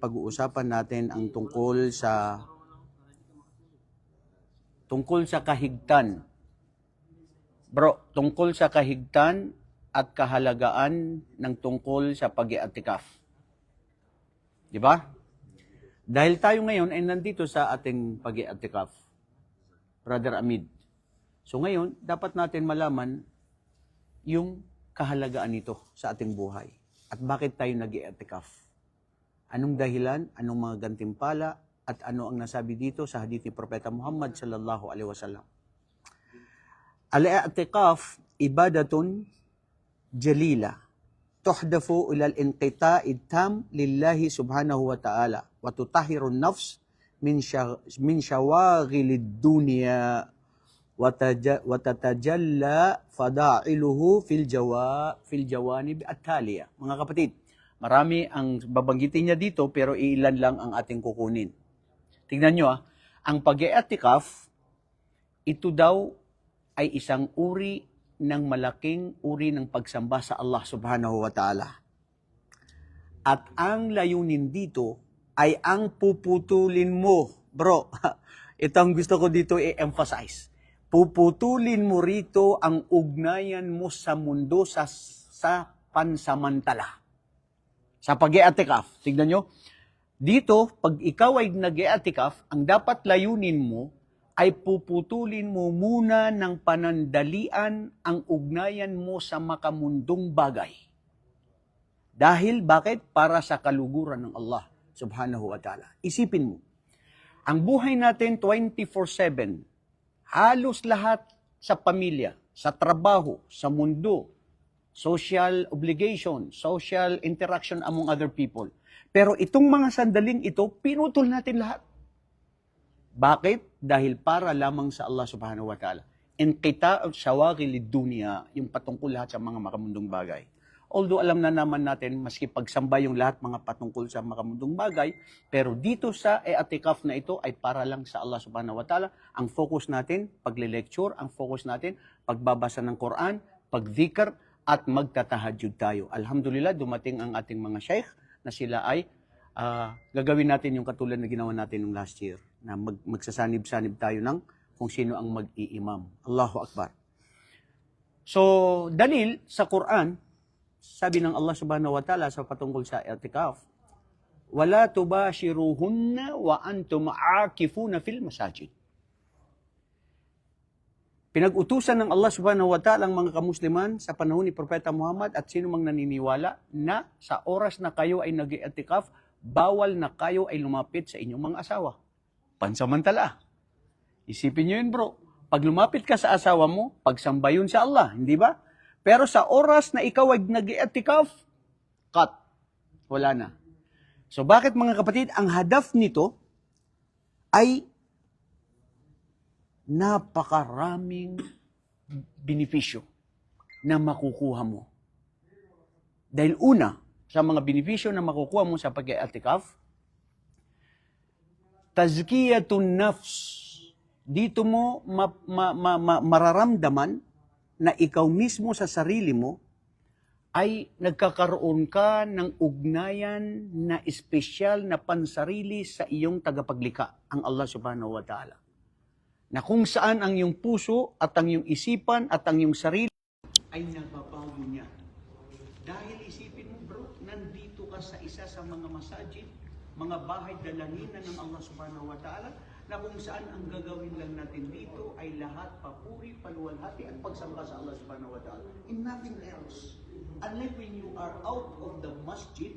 pag-uusapan natin ang tungkol sa kahigtan. Bro, tungkol sa kahigtan at kahalagaan ng tungkol sa pag-i'atikaf. Di ba? Dahil tayo ngayon ay nandito sa ating pag-i'atikaf, Brother Amid. So ngayon, dapat natin malaman yung kahalagaan nito sa ating buhay. At bakit tayo nag-i'atikaf? Anong dahilan, anong mga gantimpala, at ano ang nasabi dito sa hadith ni Propeta Muhammad sallallahu alaihi wasallam. Al-i'tikaf ibadatun jalila tuhdafu ila al-inqita'i tam lillahi subhanahu wa ta'ala wa tutahhiru an-nafs min shawaghilid dunya wa tatajalla fada'iluhu fil jawanib at-taliya. Mga kapatid, marami ang babanggitin niya dito pero iilan lang ang ating kukunin. Tingnan nyo ang pag-i'atikaf, ito daw ay isang uri ng malaking uri ng pagsamba sa Allah subhanahu wa ta'ala. At ang layunin dito ay ang puputulin mo. Bro, ito ang gusto ko dito i-emphasize. Puputulin mo rito ang ugnayan mo sa mundo sa pansamantala. Sa pag-i'atikaf, tignan nyo, dito, pag ikaw ay nag-i'atikaf, ang dapat layunin mo ay puputulin mo muna ng panandalian ang ugnayan mo sa makamundong bagay. Dahil, bakit? Para sa kaluguran ng Allah subhanahu wa ta'ala. Isipin mo, ang buhay natin 24/7, halos lahat sa pamilya, sa trabaho, sa mundo, social obligation, social interaction among other people. Pero itong mga sandaling ito, pinutol natin lahat. Bakit? Dahil para lamang sa Allah subhanahu wa ta'ala. Inqita'u shawaghilid dunya, yung patungkol lahat sa mga makamundong bagay. Although alam na naman natin, maski pagsamba yung lahat mga patungkol sa makamundong bagay, pero dito sa i'atikaf na ito ay para lang sa Allah subhanahu wa ta'ala. Ang focus natin, pagle-lecture, ang focus natin, pagbabasa ng Quran, pagdhikr, at magtatahajjud tayo. Alhamdulillah, dumating ang ating mga sheikh na sila ay gagawin natin yung katulad na ginawa natin ng last year, na magsasanib-sanib tayo ng kung sino ang mag-iimam. Allahu Akbar. So, dalil sa Quran, sabi ng Allah subhanahu wa ta'ala sa patungkol sa i'tikaf, wala tubashiruhunna wa antum aakifuna fil masajid. Pinag-utusan ng Allah subhanahu wa ta'ala ang mga kamusliman sa panahon ni Propeta Muhammad at sino mang naniniwala na sa oras na kayo ay nag-i'tikaf, bawal na kayo ay lumapit sa inyong mga asawa. Pansamantala. Isipin nyo yun, bro. Pag lumapit ka sa asawa mo, pagsamba yun sa Allah, hindi ba? Pero sa oras na ikaw ay nag-i'tikaf, cut. Wala na. So bakit mga kapatid, ang hadaf nito ay napakaraming benepisyo na makukuha mo. Dahil una, sa mga benepisyo na makukuha mo sa pag-i'tikaf, tazkiyatun nafs. Dito mo mararamdaman na ikaw mismo sa sarili mo ay nagkakaroon ka ng ugnayan na espesyal na pansarili sa iyong tagapaglikha, ang Allah subhanahu wa ta'ala. Na kung saan ang iyong puso at ang iyong isipan at ang iyong sarili ay nababago niya. Dahil isipin mo, bro, nandito ka sa isa sa mga masajid, mga bahay dalanginan ng Allah subhanahu wa ta'ala, na kung saan ang gagawin lang natin dito ay lahat papuri, paluwalhati at pagsamba sa Allah subhanahu wa ta'ala. In nothing else. Unlike when you are out of the masjid,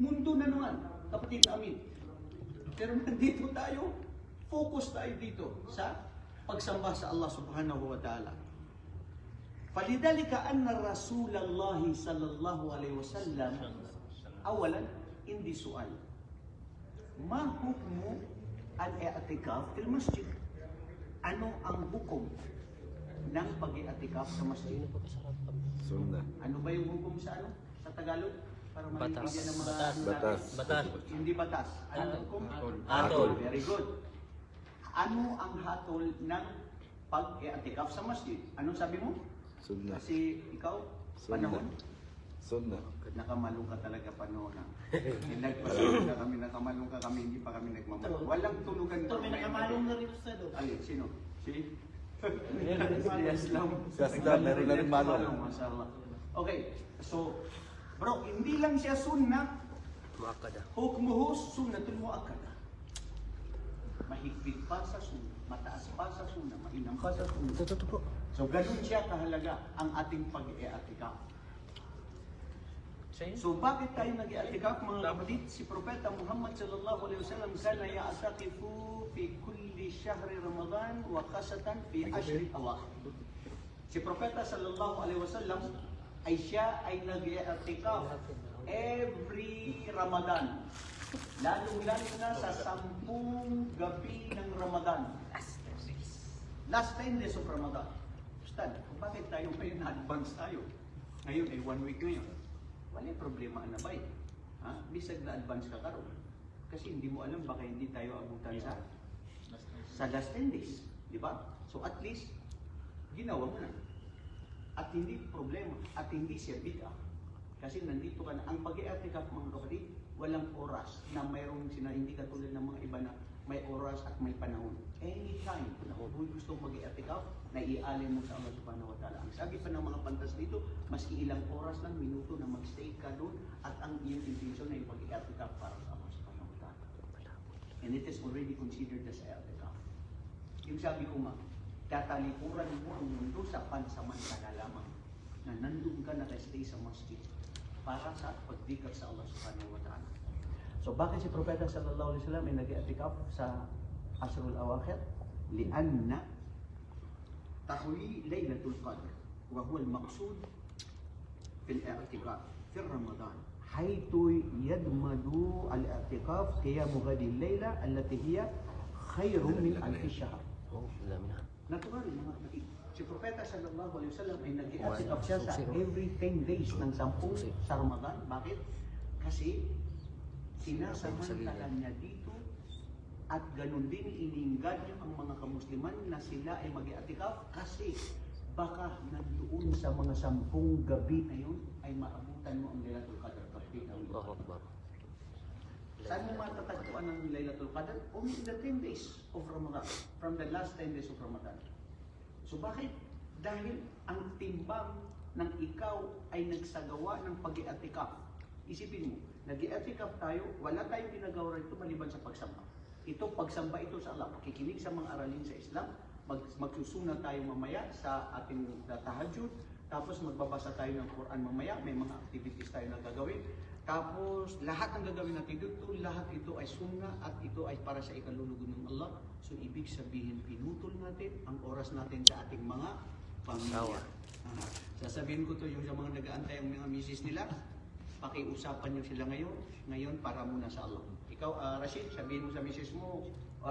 mundo na naman, kapatid Amin. Pero nandito tayo, focus tayo dito sa pagsamba sa Allah subhanahu wa ta'ala. Falidhalika anna Rasulullah sallallahu alaihi wasallam awalan hindi sual. Ma hukmu al-i'tikaf fil masjid? Ano ang hukom ng pag-i'tikaf sa masjid? Sunda. Ano ba yung hukom sa ano? Sa Tagalog? Para maintindihan ng mga Batas. Hindi batas. Ano ang hukom? Hatol. Very good. Ano ang hatol ng pag-i'tikaf sa masjid? Anong sabi mo? Sunda. Kasi ikaw, panahon? Sunnah. Nakamalong ka talaga panahon na. Nagpasunod na kami, nakamalong ka kami, hindi pa kami nagmamalong. Walang tulugan. Ito, may nakamalong na rin Ustad. Alin, sino? Si? Si Aslam. Si Aslam, meron na rin malong. Mashallah. Okay, so, bro, hindi lang siya sunnah. Hukmuhu sunnatul muakkada. Mahigpit pa sa sunnah, mataas pa sa sunnah, mainam pa sa sunnah. So, ganun siya kahalaga ang ating pag-i-atikaf. So bakit tayo nag-i'atikaf mga kapatid? Si Propeta Muhammad sallallahu alaihi wasallam kana ya'takifu fi kulli shahri Ramadan wa khasatan fi ashri awakhir. Si Propeta sallallahu alaihi wasallam ay siya ay nag-i'atikaf every Ramadan. Lalo-lalo na sa 10 gabi ng Ramadan. Last 10 days of Ramadan. Ustad, bakit tayo ngayon na-advance tayo? Ngayon ay 1 week ngayon. Wala problema na ba eh. Bisag na advance ka karon. Kasi hindi mo alam baka hindi tayo abutan sa last 10 days. Di ba? So at least, ginawa mo na. At hindi problema. At hindi siya bid'a. Kasi nandito ka na. Ang pag-i-atikaf mga kapatid, walang oras na mayroong hindi katulad ng mga iba na may oras at may panahon. Anytime na kung gusto mong mag-i-atikaf, naialin mo sa Allah subhanahu wa ta'ala. Ang sabi pa ng mga pantas dito, maski ilang oras lang, minuto na mag-stay ka doon at ang iyong intention ay mag-i-atikaf para sa Allah subhanahu wa ta'ala. And it is already considered as i'atikaf. Yung sabi ko nga, tatalikuran mo ang mundo sa pansamantala lamang na nandun ka naka-stay sa masjid para sa pagdikap sa Allah subhanahu wa ta'ala. So bakit si Propeta sallallahu alaihi wasallam ay nag-i'atikaf sa Asrul Awakhir? Lianna tahwi Laylatul Qadr wa huwa al-maqsud fi al-i'tikaf fi Ramadan. حيث يدمج الاعتكاف قيام هذه الليلة التي هي خير من 1000 شهر. Natural mga kapatid. Si Propeta sallallahu alaihi wasallam ay nag-i'atikaf siya sa every 10 days ng 10 sa Ramadan. Bakit? Kasi sinasamantala niya dito at ganun din iniingan niya ang mga kamusliman na sila ay mag-i'atikaf kasi baka nandoon sa mga 10 gabi na yun ay maabutan mo ang Laylatul Qadr. Saan mo matatagpuan ang Laylatul Qadr? Only in the 10 days of Ramadan, from the last 10 days of Ramadan. So bakit? Dahil ang timbang ng ikaw ay nagsagawa ng pag-i'atikaf. Isipin mo, nag-i'atikaf tayo, wala tayong ginagawa rito maliban sa pagsamba. Ito, pagsamba ito sa Allah, pakikinig sa mga aralin sa Islam, magsusuna tayo mamaya sa ating tahajjud, tapos magbabasa tayo ng Quran mamaya, may mga activities tayo na gagawin. Tapos lahat ng gagawin natin dito, lahat ito ay sunnah at ito ay para sa ikalulugon ng Allah. So ibig sabihin, pinutol natin ang oras natin sa ating mga pamilya. Sasabihin ko to yung sa mga nag-aantay ang mga misis nila, pakiusapan niyo sila ngayon para muna sa Allah. Ikaw, Rashid, sabihin mo sa misis mo,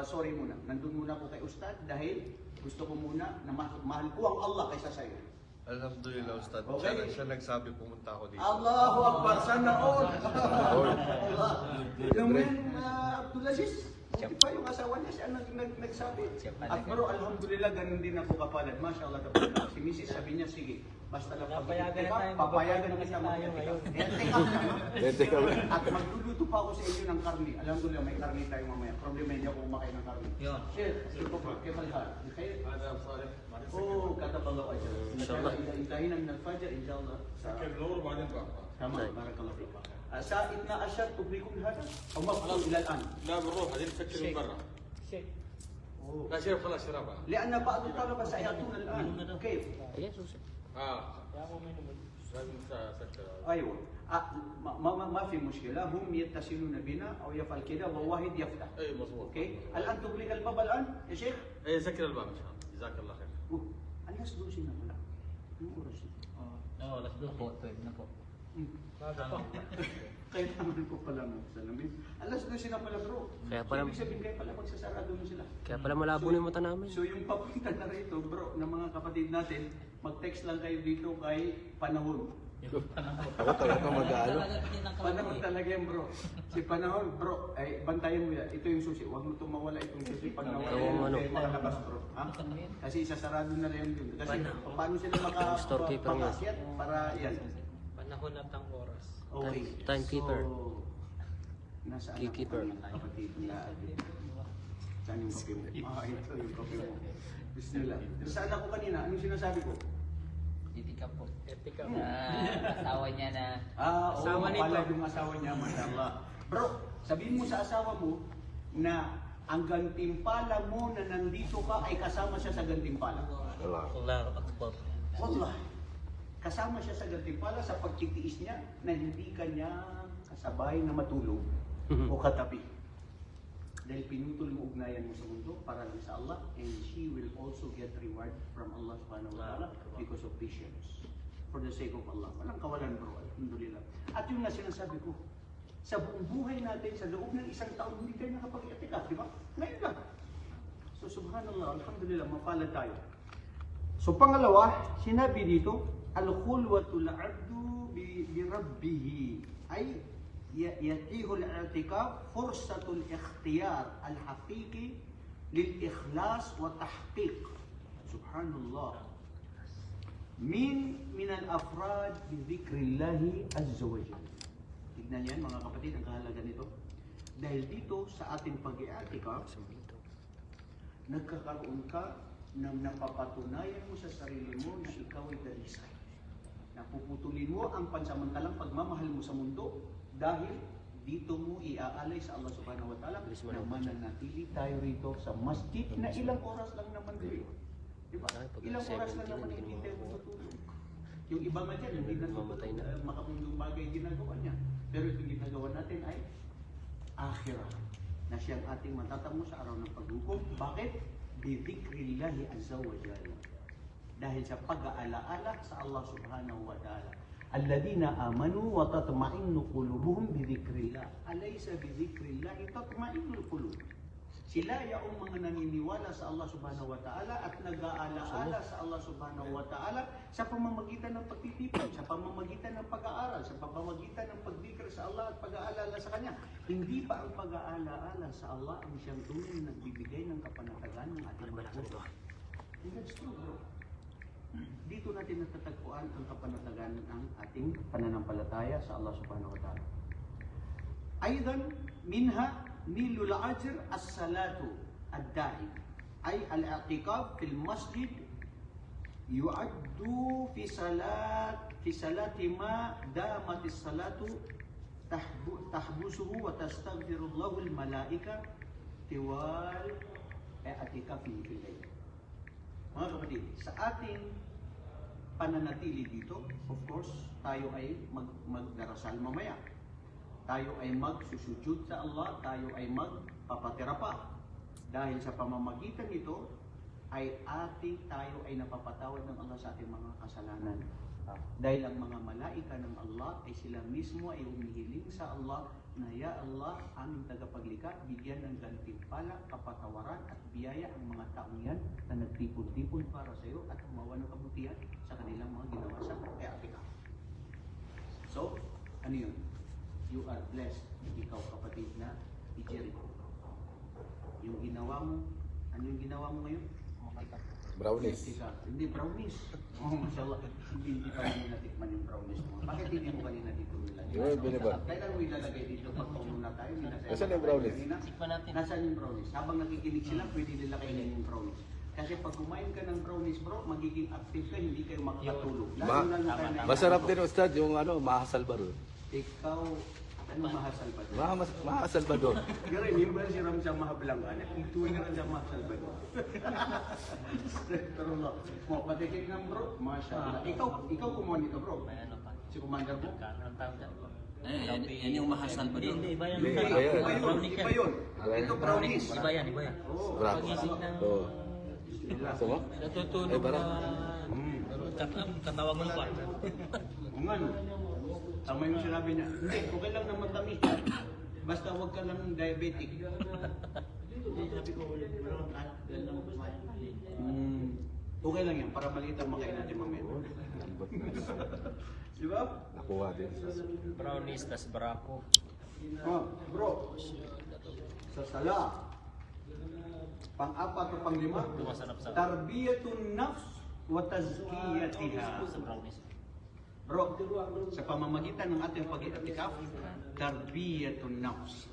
sorry muna, nandun muna ako kay Ustad dahil gusto ko muna na mahal ko ang Allah kaysa sa'yo. Alhamdulillah, Ustad. Okay. Siya nagsabi pumunta ako dito. Allahu Akbar, sana all. Allah. Yung men, Abdulaziz, hindi pa yung asawa niya siya nagsabi. At pero alhamdulillah, ganun din ako kapalad. Mashallah kapalad. Si Mrs. sabi niya, sige, basta lang papayagan na kita ngayon. At magluluto pa ako sa inyo ng karni. Alhamdulillah, may karni tayo mamaya. Problema hindi ako kumakain ng karni. Share, ito po, kefalhan. Oh, kata Allah aja. Inshallah, intahin ang nagfajar, inshallah. Tama, barakallahu fiik. ساعة 12 تبريكم هذا أو مفضل إلى الآن؟ لا بنروح هذه نفكر من برا. لا شرب خلاص شربها. لأن بعض الطلبة سيأتون الآن. كيف؟ لازم سكر. أيوة. ما في مشكلة، هم يتصلون بنا أو يفعل كذا وواحد يفتح. اي مظبوط. أوكي؟ الآن تغلق الباب الآن يا شيخ؟ اي سكر الباب ان شاء الله. جزاك الله خير. الناس دوسين هنا. Alas 12 na po. Kaya naman po pala ng salamin. Alas 12 na pala bro. Kaya pala- Ibig sabihin kayo pala magsasarado mo sila. Kaya pala malabo na yung mata namin. So yung papunta na rito bro, ng mga kapatid natin, mag-text lang kayo dito kay Panahon. Ako talaga mag-aalo. Panahon talaga yan bro. Si Panahon bro, ay bantayan mo yan. Ito yung susi. Huwag mo itong mawala itong susi pag nawala Ito ang yan. ano. Kayo makalabas bro. Ha? Kasi isasarado na lang yun. Kasi paano sila Store keeper niya. makaakyat para yan. Panahon at ang oras. Okay. Timekeeper. So, nasaan Keykeeper. ako mga kapatid na saan yung kape mo? Ito yung kape mo. Bismillah. Saan ako kanina? Anong sinasabi ko? Etika po. Etika. Asawa niya na Oo, Asawa nito. mapalad yung asawa niya, mashallah. Bro, sabihin mo sa asawa mo na ang gantimpala mo na nandito ka ay kasama siya sa gantimpala. Wala. Allahu Akbar. Wallahi. Kasama siya sa gantimpala sa pagtitiis niya na hindi kanya kasabay na matulog o katabi. Dahil pinutol mo ugnayan mo sa mundo para lang sa Allah, and she will also get reward from Allah subhanahu wa ta'ala because of patience. For the sake of Allah. Walang kawalan bro, alhamdulillah. At yung na sinasabi ko, sa buong buhay natin, sa loob ng isang taon, hindi tayo nakapag-etika, di ba? Ngayon lang. So subhanallah, alhamdulillah, mapalad tayo. So pangalawa, sinabi dito, al-khulwatul abdu bi rabbihi ay yatihul i'tikaf fursatul ikhtiyar al-haqiqi lil ikhlas wa tahqiq. Subhanallah. Min al-afrad bi dhikrillahi azza wa jalla. Tignan yan mga kapatid, ang kahalaga nito. Dahil dito sa ating pag-i'tikaf, nagkakaroon ka ng napapatunayan mo sa sarili mo na ikaw ay dalisay. Napuputulin mo ang pansamantalang pagmamahal mo sa mundo dahil dito mo iaalay sa Allah subhanahu wa ta'ala na mananatili tayo rito sa masjid na ilang oras lang naman din. Diba? Ilang oras lang naman hindi tayo matutulog. Yung iba nga dyan, hindi na makamundong bagay ginagawa niya. Pero itong ginagawa natin ay akhirah na siyang ating matatamo sa araw ng paghukom. Bakit? Bidhikrillahi azza wa jalla. Dahil sa pag-aalaala sa Allah subhanahu wa ta'ala. Alladina amanu wa tatma'innu qulubuhum bidhikrillah. Alaysa bidhikrillahi tatma'innul qulub. Sila yaong mga naniniwala sa Allah subhanahu wa ta'ala at nag-aalaala sa Allah subhanahu wa ta'ala sa pamamagitan ng pagtitipon, sa pamamagitan ng pag-aaral, sa pamamagitan ng pagdikr sa Allah at pag-aalala sa Kanya. Hindi pa ang pag-aalaala sa Allah ang siyang tunay na nagbibigay ng kapanatagan ng ating mga puso. And that's true, bro. Dito natin natatagpuan ang kapanatagan ng ating pananampalataya sa Allah subhanahu wa ta'ala. Aydan, minha nilul ajr as-salatu ad-da'i ay al-i'tikaf fil masjid yu'addu fi salati ma damat as-salatu tahbusuhu wa tastaghfirullahu al-malaika tiwal i'tikafi fil layl. Mga kapatid, sa ating pananatili dito, of course, tayo ay magdarasal mamaya. Tayo ay magsusujud sa Allah, tayo ay magpapatira pa. Dahil sa pamamagitan nito, ay tayo ay napapatawad ng Allah sa ating mga kasalanan. Dahil ang mga malaika ng Allah ay sila mismo ay humihiling sa Allah na, Ya Allah, aming tagapaglikha, bigyan ng gantimpala, kapatawaran at biyaya ang mga taong yan na nagtipon-tipon para sa iyo at gumawa ng kabutihan sa kanilang mga ginawa sa i'tikaf. So, ano yun? You are blessed, ikaw kapatid na i-Jericho. Yung ginawa mo, ano yung ginawa mo ngayon? Brownies. Hindi, brownies. Oh, mashallah. Hindi pa rin natikman yung brownies mo. Bakit hindi mo kanina dito nilagay? Yung biniban. Kailan mo ilalagay dito pag pauna tayo? Nasaan yung brownies? Tikman natin. Nasaan yung brownies? Habang nakikinig sila, pwede nila kainin yung brownies. Kasi pag kumain ka ng brownies bro, magiging active ka, hindi kayo makakatulog. Lalo-lalo tayo na Masarap din Ustad yung Maha Salvador. Ikaw, ano Maha Salvador? Maha Salvador. You remember si Ramsa Maha Blanca? Ito na rin sa Maha Salvador. Pero mo, patikin ng bro, mashallah. Ikaw kumuha nito bro. May ano pa. Si Commander mo? Anong tawag dyan? yan yung mahasal ba doon? Hindi, iba yan. Hindi, Iba yun. Ito brownies. Iba yan, iba yan. Oo. Pagising ng... Oo. Gusto mo? Natutulog Ay, na... Katawag mo pa. Kung ano, tama yung sinabi niya, hindi, okay lang na matamis. Basta huwag ka lang diabetic. Sabi ko, okay lang yan, para maliit ang makain natin mamaya. Lambot na. Di ba? Nakuha din. Brownies, tas barako. Oh, bro, sa sala, pang-apat o pang-lima, Masarap sa... tarbiyatun nafs wa tazkiyatiha. Sa brownies. Bro, sa pamamagitan ng ating pag-i'tikaf, tarbiyatun nafs.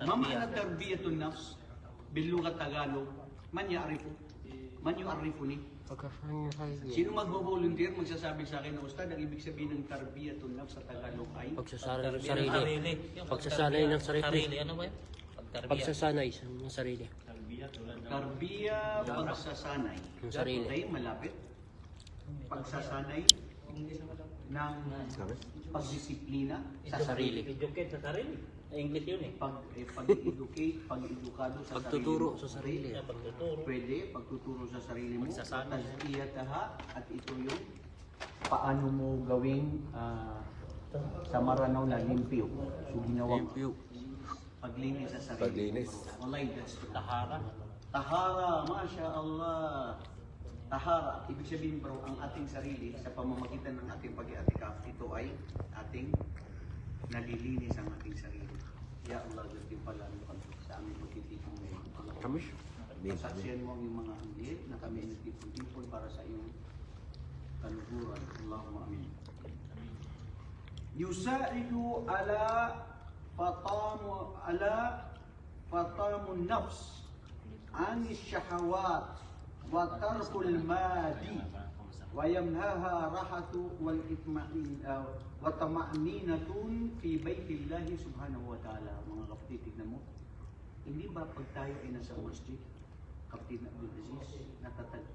Mamana tarbiyatun nafs, bilugat Tagalog, man yu'arifu ni. Sino magbo-volunteer, magsasabi sa akin, Ustad, ang ibig sabihin ng tarbiyatun nafs sa Tagalog ay Pagsasanay ng sarili. Pagsasanay ng sarili. Ano ba yun? Pagtarbiya. Pagsasanay ng sarili. tarbiya, pagsasanay. Yung sarili. Okay, malapit. Pagsasanay ng pagdisiplina sa sarili. Educate sa sarili. English yun eh. Pag-educate, pag-edukado sa Pagtuturo sarili. sa sarili. Pagtuturo. Pwede, pagtuturo sa sarili mo. Pagsasanay. Tazkiyataha, at ito yung paano mo gawing sa maranaw na limpyo. So ginawa mo. Limpyo. Paglinis sa sarili. Paglinis. Wallahi, that's true. Tahara. Tahara, Masya Allah. Tahara, ibig sabihin bro, ang ating sarili sa pamamagitan ng ating pag-i'tikaf, ito ay ating nalilinis ang ating sarili. Ya Allah, ganti pala sa aming pagtitipon ngayon. Kamish. Saksiyan mo ang iyong mga anggit na kami nagtipon-tipon para sa iyong kaluguran. Allahumma amin. Yusa'idu ala fatamun nafs an shahawat wa tarkul madi wa yamhaha rahatu wal itma'in wa tama'ninatun fi baitillahi subhanahu wa ta'ala. Mga kapatid, tignan mo, hindi ba pag tayo ay nasa masjid, Kapatid Abdul Aziz,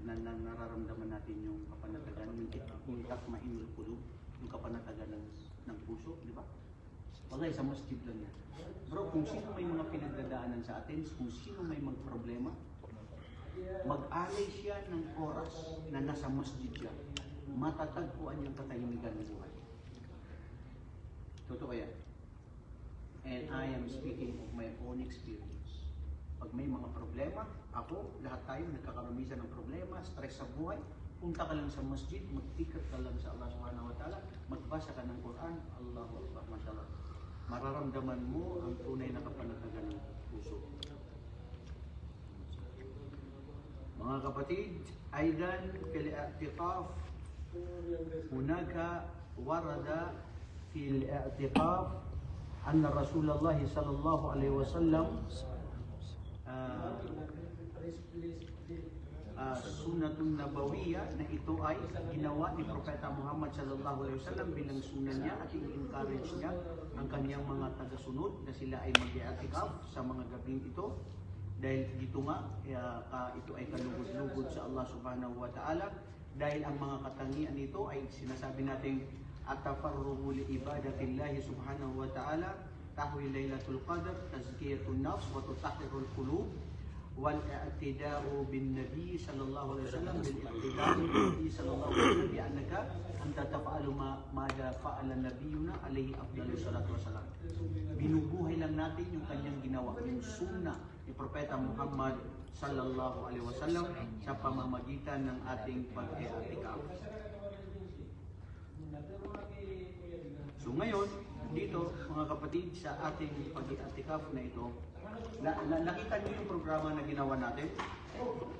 nararamdaman natin yung kapanatagan, yung takma'inul qulub, yung kapanatagan ng puso, di ba? Wallahi, sa masjid lang yan. Bro, kung sino may mga pinagdadaanan sa atin, kung sino may magproblema, mag-alay siya ng oras na nasa masjid siya, matatagpuan yung katahimikan ng buhay. Totoo yan. And I am speaking of my own experience. Pag may mga problema, ako, lahat tayo nagkakaramisan ng problema, stress sa buhay, punta ka lang sa masjid, magtikat ka lang sa Allah subhanahu wa ta'ala, magbasa ka ng Quran, Allahu Akbar, mashallah. Mararamdaman mo ang tunay na kapanatagan ng puso. Mga kapatid, aidan fil i'tikaf hunaka warada fil i'tikaf anna Rasulullah sallallahu alaihi wasallam sunnatun nabawiyya, na ito ay ginawa ni Propeta Muhammad sallallahu alaihi wasallam bilang sunan niya at i-encourage niya ang kanyang mga tagasunod na sila ay mag-i'tikaf sa mga gabing ito, dahil dito nga ito ay kalugod-lugod sa Allah subhanahu wa ta'ala, dahil ang mga katangian nito ay sinasabi nating atafarruhu li ibadatillahi subhanahu wa ta'ala, tahwi laylatul qadr, tazkiyatun nafs wa tutahhirul qulub, wal i'tida'u bin nabi sallallahu alaihi wasallam, bil i'tida'u bin nabi sallallahu alaihi wasallam bi annaka anta taf'alu ma fa'ala nabiyuna alaihi afdalus salatu wassalam. Binubuhay lang natin yung kanyang ginawa, yung sunnah ni Propeta Muhammad sallallahu alaihi wasallam sa pamamagitan ng ating pag-i'tikaf. So ngayon, dito mga kapatid, sa ating pag-i'tikaf na ito, nakita niyo yung programa na ginawa natin?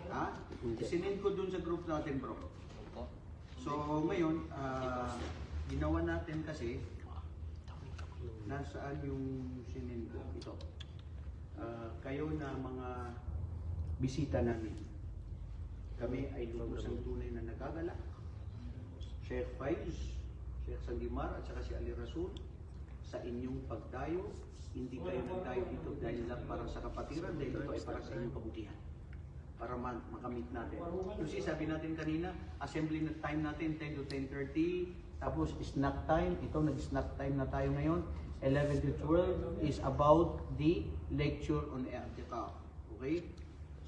Ha? Sinend ko dun sa group natin, bro. So ngayon, ginawa natin kasi, nasaan yung sinend ko? Ito. Kayo na mga bisita namin. Kami ay lubusang tunay na nagagala. Sheikh Faiz, Sheikh Sangimar at saka si Ali Rasul, sa inyong pagdayo. Hindi kayo nagdayo dito dahil lang para sa kapatiran, dahil ito ay para sa inyong kabutihan, para makamit natin. Kasi sabi natin kanina, assembly na time natin 10 to 10:30, tapos snack time. Ito, nag-snack time na tayo ngayon. 11 to 12 is about the lecture on i'tikaf. Okay?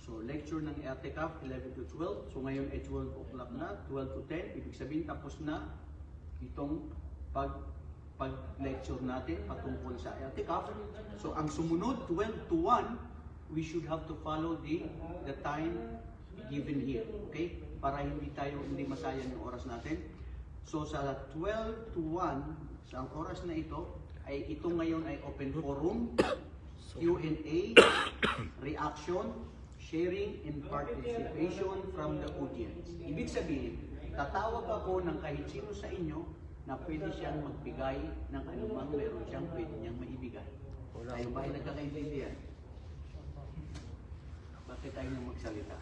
So, lecture ng i'tikaf, 11 to 12. So, ngayon ay 12 o'clock na, 12 to 10. Ibig sabihin, tapos na itong pag-lecture natin patungkol sa i'tikaf. So, ang sumunod, 12 to 1, we should have to follow the time given here. Okay? Para hindi masayang yung oras natin. So, sa 12 to 1, sa ang oras na ito, ay ito ngayon ay open forum, Q&A, reaction, sharing, and participation from the audience. Ibig sabihin, tatawag ako ng kahit sino sa inyo na pwede siyang magbigay ng anumang meron siyang pwede niyang maibigay. Tayo ba ay nagkakaintindihan? Bakit tayo nang magsalita?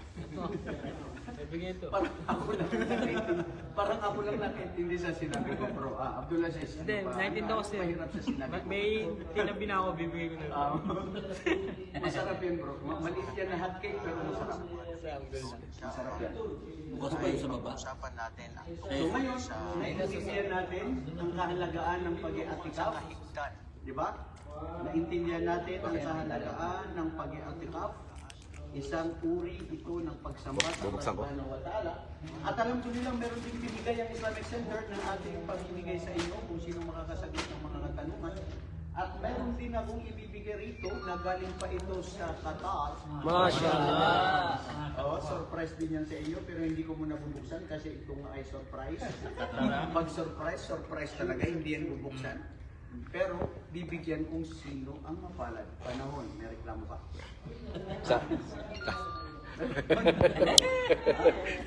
Parang ako lang nakaintindi sa sinabi ko, bro. Abdul Aziz, Hindi, naintindihan ko sa'yo. mahirap sa sinabi ko? May tinabi na ako, bibigay ko na. Masarap yan, bro. Maliit yan na hotcake, pero masarap. Masarap yan. Bukas pa yun sa baba. So ngayon, naiintindihan natin ang kahalagaan ng pag-i-atikaf. Di ba? Naintindihan natin ang kahalagaan ng pag-i-atikaf. Isang uri ito ng pagsamba sa Allah Subhanahu wa Ta'ala. At alam ko nilang meron din binigay ang Islamic Center ng ating pagbibigay sa inyo kung sino makakasagot ng mga katanungan. At meron din akong ibibigay rito na galing pa ito sa Qatar. Mashallah. Surprise din yan sa inyo pero hindi ko muna bubuksan kasi ito nga ay surprise. Pag surprise talaga, hindi yan bubuksan. Pero bibigyan kung sino ang mapalad. Panahon, may reklamo pa. Sa,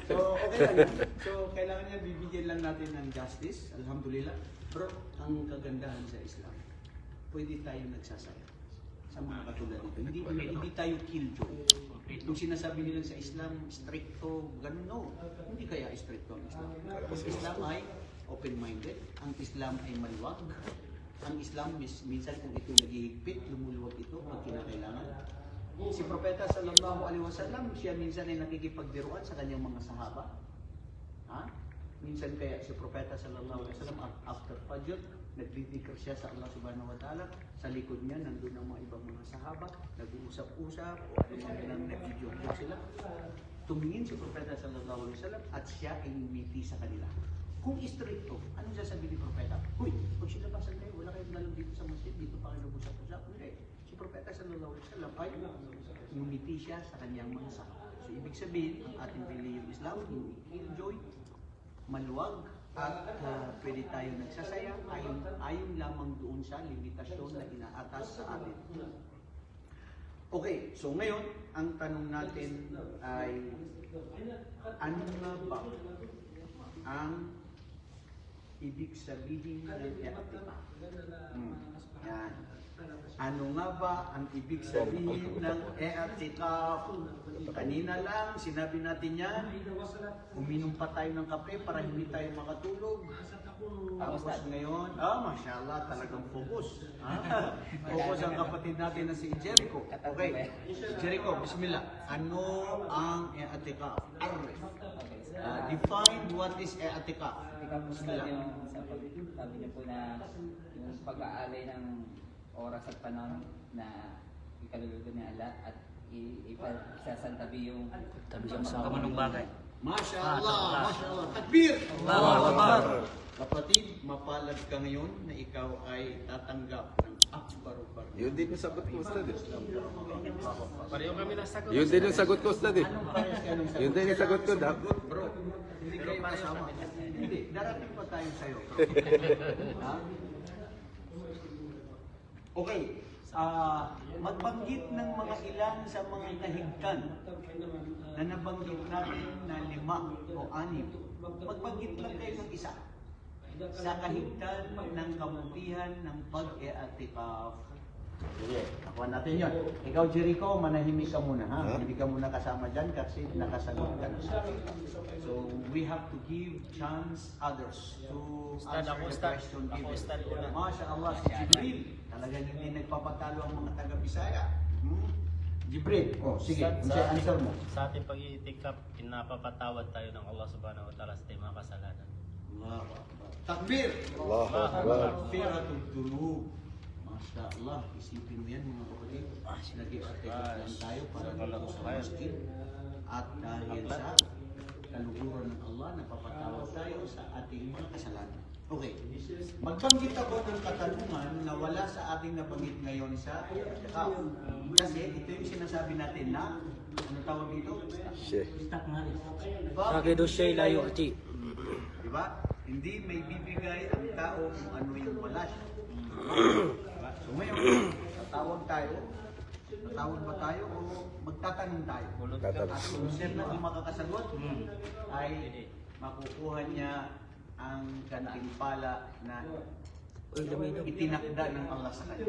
So, okay lang yan. So, kailangan niya bibigyan lang natin ng justice. Alhamdulillah. Bro, ang kagandahan sa Islam, pwede tayo nagsasaya sa mga katulad nito. Hindi tayo killjoy. Yung sinasabi nila sa Islam, stricto, ganun, no. Hindi kaya stricto ang Islam. Ang Islam ay open-minded. Ang Islam ay maluwag. Ang Islam, minsan kung ito naghihigpit, lumuluwag ito pag kinakailangan. Si Propeta sallallahu alaihi wasallam, siya minsan ay nakikipagbiruan sa kanyang mga sahaba. Ha? Minsan kaya si Propeta sallallahu alaihi wasallam after Fajr, nagdidikir siya sa Allah Subhanahu wa Ta'ala. Sa likod niya, nandun ang mga ibang mga sahaba, nag-uusap-usap, o ano nag-joke sila. Tumingin si Propeta sallallahu alaihi wasallam at siya ay ngumiti sa kanila. Kung istrikto, anong sasabihin ni Propeta? Huy, pag sinabasan kayo, wala kayong dalang dito sa masjid, dito pa kayo nag-usap-usap. Hindi. Si Propeta sallallahu alaihi wasallam ay ngumiti siya sa kanyang mga sahaba. So, ibig sabihin, ang ating reliyong Islam, hindi killjoy, maluwag, at pwede tayo nagsasaya ayon lamang doon sa limitasyon na inaatas sa atin. Okay, so ngayon, ang tanong natin ay, ano nga ba ang ibig sabihin ng i'tikaf? Yan. Ano nga ba ang ibig sabihin ng i'tikaf? Kanina lang, sinabi natin yan. Uminom pa tayo ng kape para hindi tayo makatulog. Tapos ngayon, mashallah, talagang focus. Focus ang kapatid natin na si Jericho. Okay, Jericho, bismillah. Ano ang i'tikaf? Define what is i'tikaf. Ikaw po sa yung sabi niyo po na yung pag-aalay ng oras at panahon na ikaluluto ni Allah at isasantabi yung kamanong bagay. Mashallah, mashallah. Takbir! Allahu Akbar. Kapatid, mapalad ka ngayon na ikaw ay tatanggap ng akbar-bar. yun din yung sagot ko, Ustad. Pareho kami ng sagot. Yun din yung sagot ko, Ustad. Anong parehas kayo ng sagot? Yun din yung sagot ko, Dap. Bro, hindi kayo kasama. Hindi, darating pa tayo sa'yo. Ha? Okay. Magbanggit ng mga ilan sa mga kahigtan na nabanggit natin na 5 o 6. Magbanggit lang kayo ng isa sa kahigtan ng kabutihan ng pag-i'tikaf. Sige, nakuha natin yun. Ikaw, Jericho, manahimik ka muna, ha? Hindi ka muna kasama dyan kasi nakasagot ka na. So, we have to give chance others to answer the question given. MashaAllah, si Jibril, talagang hindi nagpapatalo ang mga taga-Bisaya. Jibril, sige, answer mo. Sa ating pag-iitikap, pinapapatawad tayo ng Allah Subhanahu wa Ta'ala sa ating mga kasalanan. Allahu Akbar. Takbir! Allahu Akbar. Maghfiratud dunub. MashaAllah, isipin mo yan mga kapatid. Nag-i-artikap lang tayo para dito sa masjid. At dahil sa kaluguran ng Allah, napapatawad tayo sa ating mga kasalanan. Okay, magbanggit ako ng katanungan na wala sa ating nabanggit ngayon sa i'tikaf. Kasi ito yung sinasabi natin na, ano tawag dito? Sakido siya ilayo ati. Diba? Hindi may bibigay ang tao kung ano yung wala siya. Diba? So ngayon, tatawag tayo. Tatawag ba tayo o magtatanong tayo? At kung sino na ang makakasagot, ay makukuha niya ang gantimpala na itinakda ng Allah sa kanya.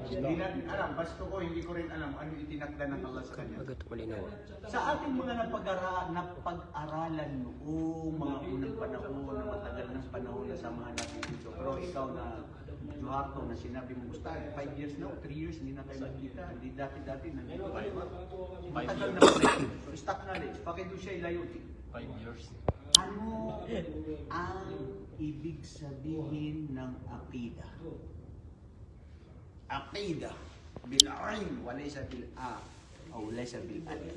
Hindi natin alam, basta ko, hindi ko rin alam ano itinakda ng Allah sa kanya. Sa ating mga napag-aralan noong mga unang panahon, na matagal ng panahon na samahan natin dito. Pero ikaw na Duharto na sinabi mo, gusto 5 years na, 3 years, hindi na kayo magkita. Hindi dati-dati, nandito kayo. Matagal na pala. So, stock knowledge, pakido siya ilayuti. 5 years. Ano ang ibig sabihin ng aqida? Aqida bil-ain walaysa bil-a o laysa bil-alif.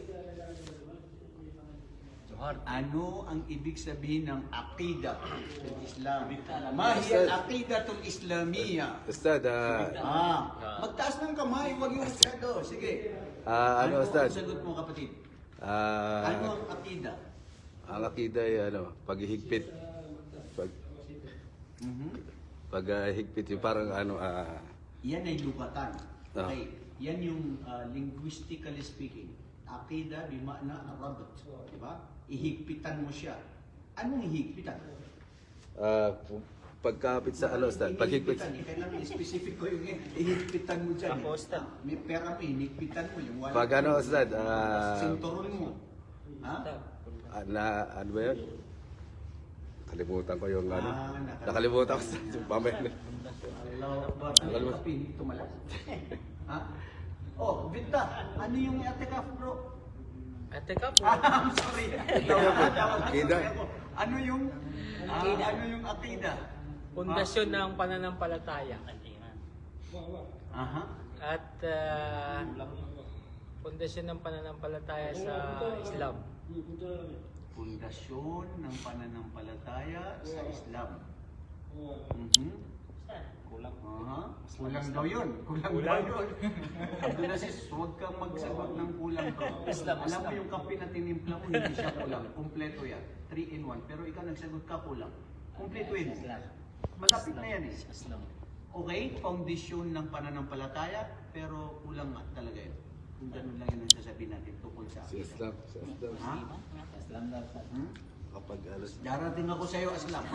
Ano ang ibig sabihin ng aqida sa Islam? Ma hiya al-aqidatul islamiyya? Ustad, Magtaas ng kamay, wag yung masyado. Sige. ano Ustad? Ang sagot mo, kapatid? Ah, Ano ang aqida? ang akida ay paghihigpit. Paghihigpit yung parang Yan ay lugatan. Ah. Okay. Yan yung linguistically speaking. Aqida bimana rabat. Diba? Ihigpitan mo siya. Anong ihigpitan? Pagkapit sa Ustad, paghigpit. Kailangan specific ko yung ihigpitan mo dyan. Ako, Ustad. May pera mo, ihigpitan mo. Yung wala. Pag Ustad, Sinturon mo. Ha? ano ba yun? Nakalimutan ko yung nakalimutan. Nakalimutan ko yung pamela. Allah, ba't ang kape hindi tumalas? Ha? Oh, Vita, ano yung i'tikaf, bro? Teka po. I'm sorry. Aqida. Ano yung ano yung aqida? Pundasyon ng pananampalataya. Aha. At pundasyon ng pananampalataya sa Islam. Pundasyon ng pananampalataya sa Islam. Kulang. Kulang daw yun. Kulang daw yun. Abdulaziz, huwag kang magsagot ng kulang bro. Alam mo yung kape na tinimpla mo, hindi siya kulang. Kompleto yan. 3 in 1. Pero ikaw nagsagot ka kulang. Kompleto yun. Malapit na yan eh. Okay, foundation ng pananampalataya, pero kulang nga talaga yun. Kung ganun lang yun ang sasabihin natin tungkol sa akin. Islam. Ha? Islam daw sa Kapag Darating ako sa iyo, Aslam.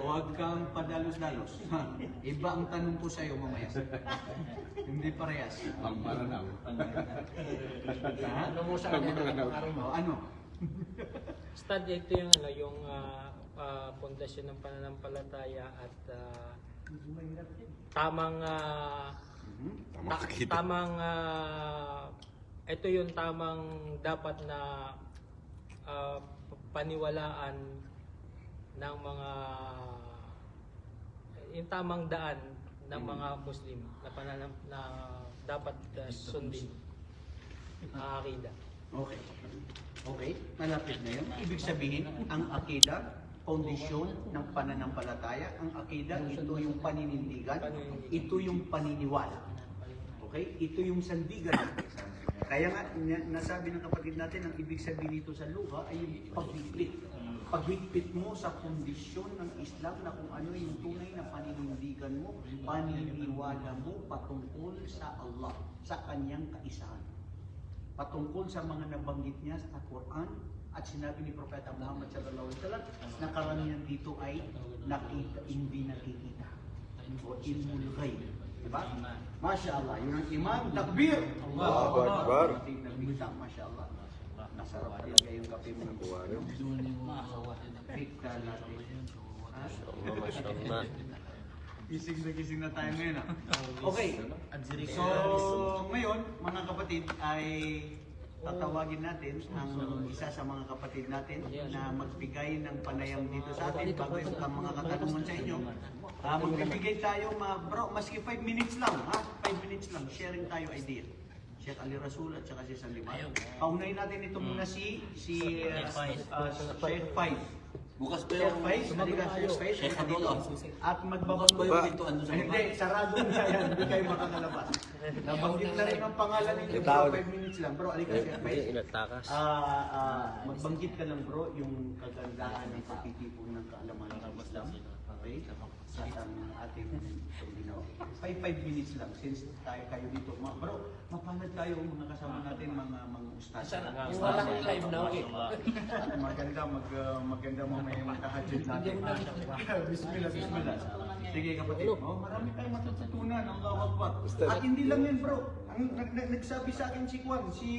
Huwag kang padalos-dalos. Iba ang tanong ko sa iyo mamaya. Hindi parehas. Pangmaranaw. Ano mo sa kanya? Ano? Ustad, ito yung pundasyon ng pananampalataya at tamang ito yung tamang dapat na paniwalaan ng mga yung tamang daan ng mga Muslim na dapat sundin ang aqida. Okay. Okay, malapit na yun. Ibig sabihin, ang akida, kondisyon ng pananampalataya. Ang akida, ito yung paninindigan, ito yung paniniwala. Okay? Ito yung sandigan. Kaya nga, nasabi ng kapatid natin, ang ibig sabihin nito sa luha ay yung paghigpit. Paghigpit mo sa kondisyon ng Islam na kung ano yung tunay na paninindigan mo, paniniwala mo patungkol sa Allah, sa kanyang kaisahan. Patungkol sa mga nabanggit niya sa Quran at sinabi ni Propeta Muhammad sallallahu alaihi wasallam na karamihan dito ay nakita, hindi nakikita. O ilmul ghaib. Diba? Masya Allah. Yun ang iman. Takbir! Allahu Akbar. Nabigta, Masya Allah. Masarap talaga yung kape mo. Fikta natin. Gising na tayo ngayon. Okay. So, ngayon, mga kapatid, ay tatawagin natin ang isa sa mga kapatid natin na magbigay ng panayam dito sa atin bago yung mga katanungan sa inyo. Magbibigay tayo, bro, maski 5 minutes lang, ha? 5 minutes lang, sharing tayo idea. Sheikh Ali Rasul at saka si Sanliman. Paunayin natin ito muna si Sheikh Faiz. Bukas pa Sheikh yung Faiz, halika Sheikh Faiz. Sheikh Abdullah. At magbabanggit Bukas pa yung pintuan doon sa baba. Hindi, sarado na yan, hindi kayo makakalabas. Nabanggit na rin ang pangalan ninyo, 5 minutes lang. Bro, halika Sheikh Faiz. Magbanggit ka lang bro, yung kagandahan ng pagtitipon ng kaalaman ng Islam. Okay? Sa ating ginawa. 5 minutes lang, since kayo dito. Bro, Palad tayo mga kasama natin mga ustad. Yung walang live now eh. At maganda mo may matahajud natin. Bismillah, bismillah. Sige kapatid. Oh, marami tayong matututunan. Allahu Akbar. At hindi lang yan bro. Ang nagsabi sa akin si Kwan, si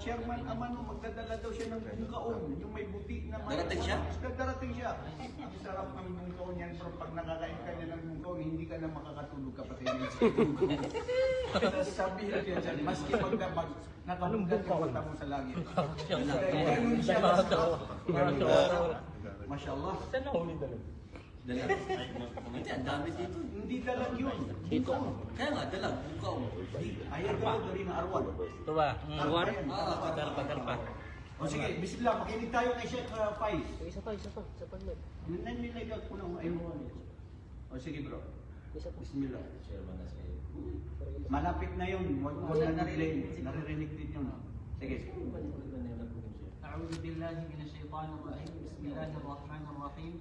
Chairman Amano, magdadala daw siya ng bungkaon. Yung may buti na Darating siya? Darating siya. Ang sarap ng bungkaon yan bro. Pag nakakain ka niya ng bungkaon, hindi ka na makakatulog kapatid. Sabi niya dyan, maski magdabag, nakalunggan ka mata mo sa langit. Ganun siya. Masya Allah. Saan ako ulit dalawa? Dalag. Hindi, ang dami dito. Hindi dalag yun. Dito. Kaya nga, dalag. Bukaw. Ayaw daw dari na arwan. Ito ba? Arwar? Karpa. O sige, bismillah, makinig tayo kay Sheikh Faiz. Isa pa. Nanilag ko ng ayaw. O sige bro. Bismillah. Malapit na yun. Huwag na narinig. Naririnig din yun. Sige. أعوذ بالله من الشيطان الرجيم بسم الله الرحمن الرحيم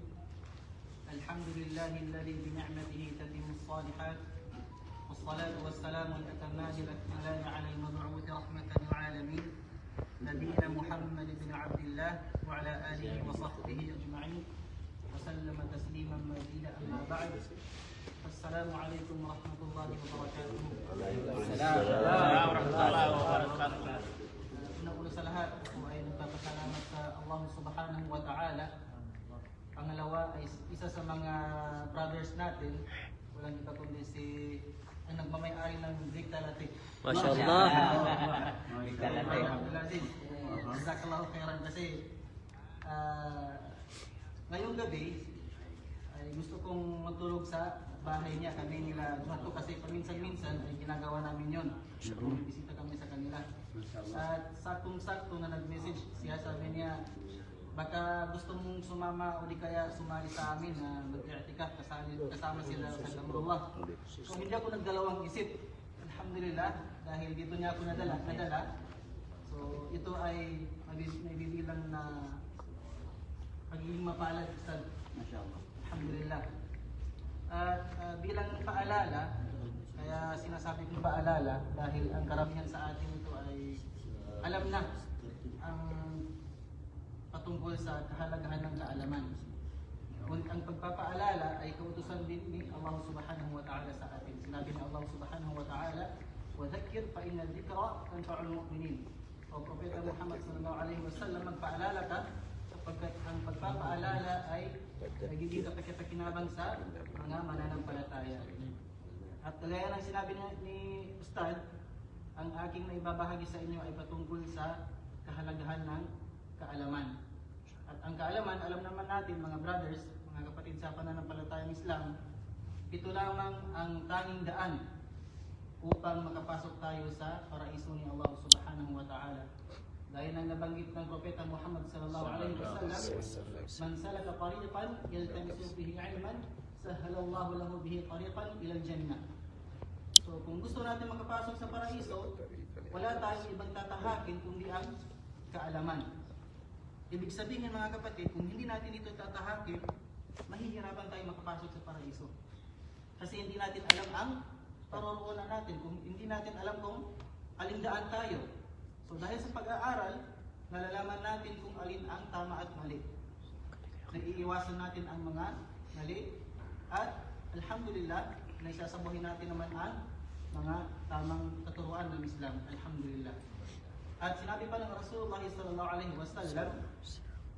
الحمد لله الذي بنعمته تتم الصالحات والصلاة والسلام الأتمان الأكملان على المبعوث رحمة للعالمين نبينا محمد بن عبد الله وعلى آله وصحبه أجمعين وسلم تسليما مزيدا أما بعد السلام عليكم ورحمة الله وبركاته. Una sa lahat, ako ay nagpapasalamat sa Allah subhanahu wa ta'ala. Pangalawa ay isa sa mga brothers natin, walang iba kundi ang nagmamay-ari ng Big Talatik. Mashallah. Big Talatik. Jazakallahu khairan kasi ngayong gabi ay gusto kong matulog sa bahay niya. Kami nila Jumato kasi paminsan-minsan ay ginagawa namin yon. Bisita kami sa kanila. At saktong-sakto na nag-message siya, sabi niya, baka gusto mong sumama o di kaya sumali sa amin na mag-i'tikaf kasama sila sa Amrullah. So hindi ako nagdalawang isip. Alhamdulillah, dahil dito niya ako nadala. So ito ay nabibilang na pagiging mapalad sa Alhamdulillah. At bilang paalala, kaya sinasabi kong paalala dahil ang karamihan sa atin ito ay alam na ang patungkol sa kahalagahan ng kaalaman. Ang pagpapaalala ay kautusan din ni Allah subhanahu wa ta'ala sa atin. Sinabi ni Allah subhanahu wa ta'ala, وَذَكِّرْ فَإِنَّ الذِّكْرَ تَنْفَعُ الْمُؤْمِنِينَ. O Propeta Muhammad sallallahu alaihi wasallam, magpaalala ka sapagkat ang pagpapaalala ay nagiging kapaki-pakinabang sa mga mananampalataya. At kagaya ng sinabi ni Ustad, ang aking naibabahagi sa inyo ay patungkol sa kahalagahan ng kaalaman. At ang kaalaman, alam naman natin mga brothers, mga kapatid sa pananampalatayang Islam, ito lamang ang tanging daan upang makapasok tayo sa paraiso ni Allah subhanahu wa ta'ala. Gaya ng nabanggit ng Propeta Muhammad sallallahu alaihi wasallam, man salaka tariqan yaltamisu bihi ilman sahhalallahu lahu bihi tariqan ila al-jannah. So kung gusto natin makapasok sa paraiso, wala tayong ibang tatahakin kundi ang kaalaman. Ibig sabihin mga kapatid, kung hindi natin ito tatahakin, mahihirapan tayo makapasok sa paraiso. Kasi hindi natin alam ang paroroonan natin, kung hindi natin alam kung alin daan tayo. So dahil sa pag-aaral, nalalaman natin kung alin ang tama at mali. Naiiwasan natin ang mga mali at alhamdulillah, naisasabuhin natin naman ang mga tamang katuruan ng Islam. Alhamdulillah. At sinabi pa ng Rasulullah sallallahu alaihi wasallam,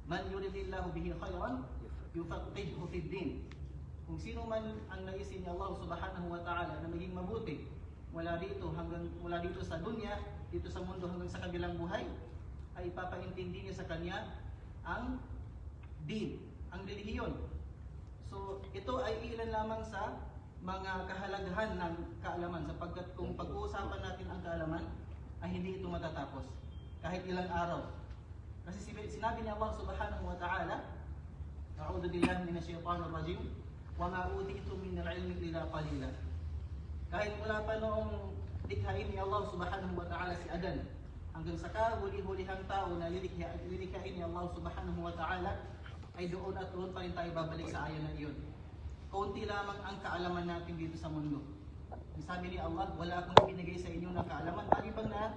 man yuridillahu bihi khayran yufaqqihhu fid din. Kung sino man ang naisin ni Allah subhanahu wa ta'ala na maging mabuti mula dito sa dunya, dito sa mundo hanggang sa kabilang buhay, ay ipapaintindi niya sa kanya ang din, ang relihiyon. So ito ay ilan lamang sa mga kahalagahan ng kaalaman, sapagkat kung pag-uusapan natin ang kaalaman ay hindi ito matatapos kahit ilang araw. Kasi sinabi ni Allah subhanahu wa ta'ala, A'udhu billahi minasyaitanir rajim, wa ma utitum min al-'ilmi illa qalila. Kahit mula pa noong likhain ni Allah subhanahu wa ta'ala si Adan hanggang sa kahuli-hulihang tao na lilikhain ni Allah subhanahu wa ta'ala, ay doon at doon pa rin tayo babalik sa ayan na iyon. Kaunti lamang ang kaalaman natin dito sa mundo. Sabi ni Allah, wala akong binigay sa inyo mo ng kaalaman. Maliban na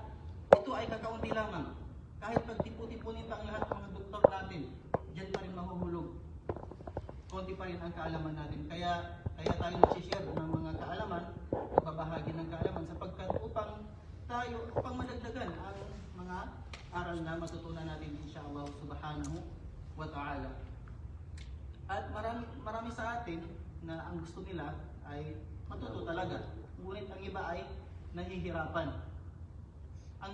ito ay kakaunti lamang. Kahit pagtipu-tipunin pa ang lahat ng mga doktor natin, diyan pa rin mahuhulog. Konti pa rin ang kaalaman natin. Kaya tayo nag-share ng mga kaalaman, nagbabahagi ng kaalaman sapagkat upang madagdagan ang mga aral na matutunan natin insyaAllah subhanahu wa ta'ala. At marami sa atin na ang gusto nila ay matuto talaga. Ngunit ang iba ay nahihirapan. Ang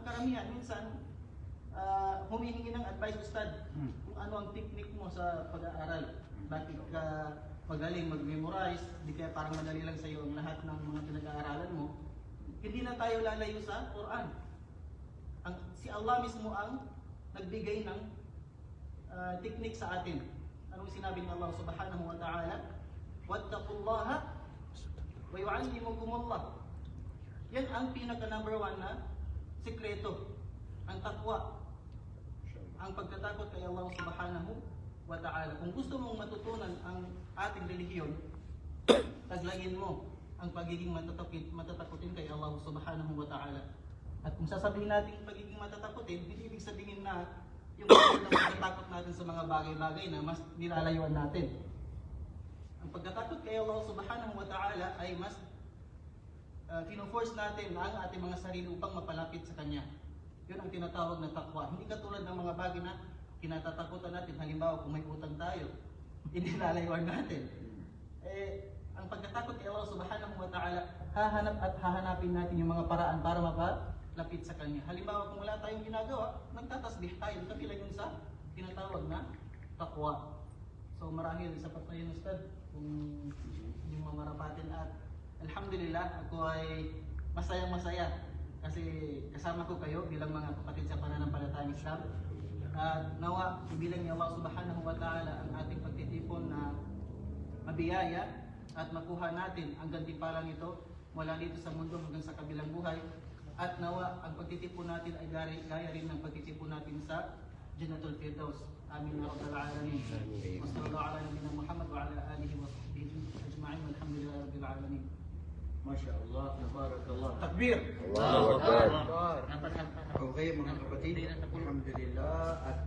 karamihan minsan humihingi ng advice ustad kung ano ang technique mo sa pag-aaral. Bakit ka magaling mag-memorize, di kaya parang madali lang sa iyo ang lahat ng mga pinag-aaralan mo. Hindi na tayo lalayo sa Quran. Si Allah mismo ang nagbigay ng technique sa atin. Anong sinabi ng Allah subhanahu wa ta'ala? Wattaqullaha wa yu'allimukumullah. Yan ang pinaka number 1 na sikreto. Ang takwa. Ang pagkatakot kay Allah subhanahu wa ta'ala. Kung gusto mong matutunan ang ating relihiyon, taglagin mo ang pagiging matatakotin kay Allah subhanahu wa ta'ala. At kung sasabihin natin pagiging matatakotin, hindi ibig sabihin na yung pagkatakot natin sa mga bagay-bagay na mas nilalayuan natin. Ang pagkatakot kay Allah subhanahu wa ta'ala ay mas fino-force natin ang ating mga sarili upang mapalapit sa Kanya. Yun ang tinatawag na takwa. Hindi katulad ng mga bagay na kinatatakutan natin. Halimbawa, kung may utang tayo, inilalayuan natin. Ang pagkatakot kay Allah subhanahu wa ta'ala, hahanapin natin yung mga paraan para mapalapit sa Kanya. Halimbawa, kung wala tayong ginagawa, nagtatasbih tayo. Kabilang yun sa tinatawag na takwa. So marahil sapat na yun, Ustad, kung yung mamarapatin. At alhamdulillah, ako ay masayang-masaya kasi kasama ko kayo bilang mga kapatid sa pananampalatayang Islam. At nawa, ibilang ni Allah subhanahu wa ta'ala ang ating pagtitipon na mabiyaya at makuha natin ang gantimpalang ito mula dito sa mundo hanggang sa kabilang buhay. At nawa, ang pagtitipon natin ay gaya rin ng pagtitipon natin sa Jannatul Firdaus. Amin ya rabbal alamin. Wa sallallahu ala nabiyyina Muhammad wa ala alihi wa sahbihi ajma'in. Walhamdulillahi rabbil alamin. Masya Allah, tabarakallah. Takbir! Allahu Akbar. Okay mga kapatid, alhamdulillah at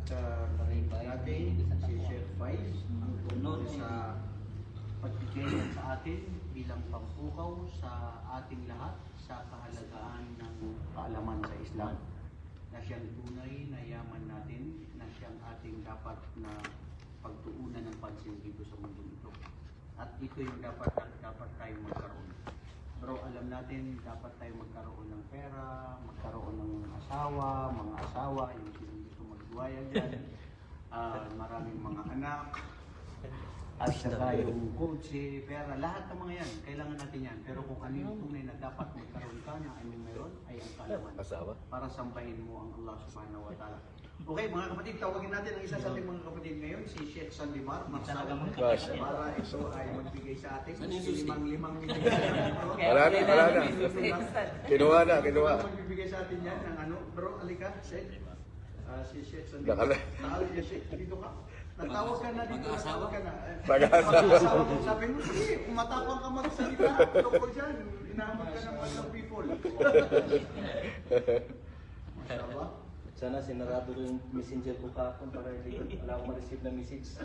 narinig natin si Sheikh Faiz ang tungkol sa pagbigay sa atin bilang pampukaw sa ating lahat sa kahalagaan ng kaalaman sa Islam na siyang tunay na yaman natin, na siyang ating dapat na pagtuunan ng pansin dito sa mundo ito. At ito yung dapat tayo magkaroon. Pero alam natin, dapat tayo magkaroon ng pera, magkaroon ng mga asawa, yung gusto magduwaya dyan, maraming mga anak, at saka yung kotse, pera, lahat ng mga yan, kailangan natin yan. Pero kung ano yung tunay na dapat magkaroon ka na ano meron, ay ang kaalaman. Para sambahin mo ang Allah subhanahu wa ta'ala. Okay mga kapatid, tawagin natin ang isa sa ating mga kapatid ngayon, si Sheikh Sandimar Marsal. Para ito ay magbigay sa atin limang Marami. Kinuha na. magbibigay sa atin yan ng ano. Bro, alika, Sheikh. Si Sheikh Sandimar. Nakala Sheikh, dito ka. Natawag ka na dito. Natawag ka na. Mag-asawa. Sabi mo, sige, umatapang ka magsalita. Tungkol dyan. Inahamag ka ng mga people. Mashallah. Sana sinarado ko yung messenger ko kahapon para hindi wala akong ma-receive na message.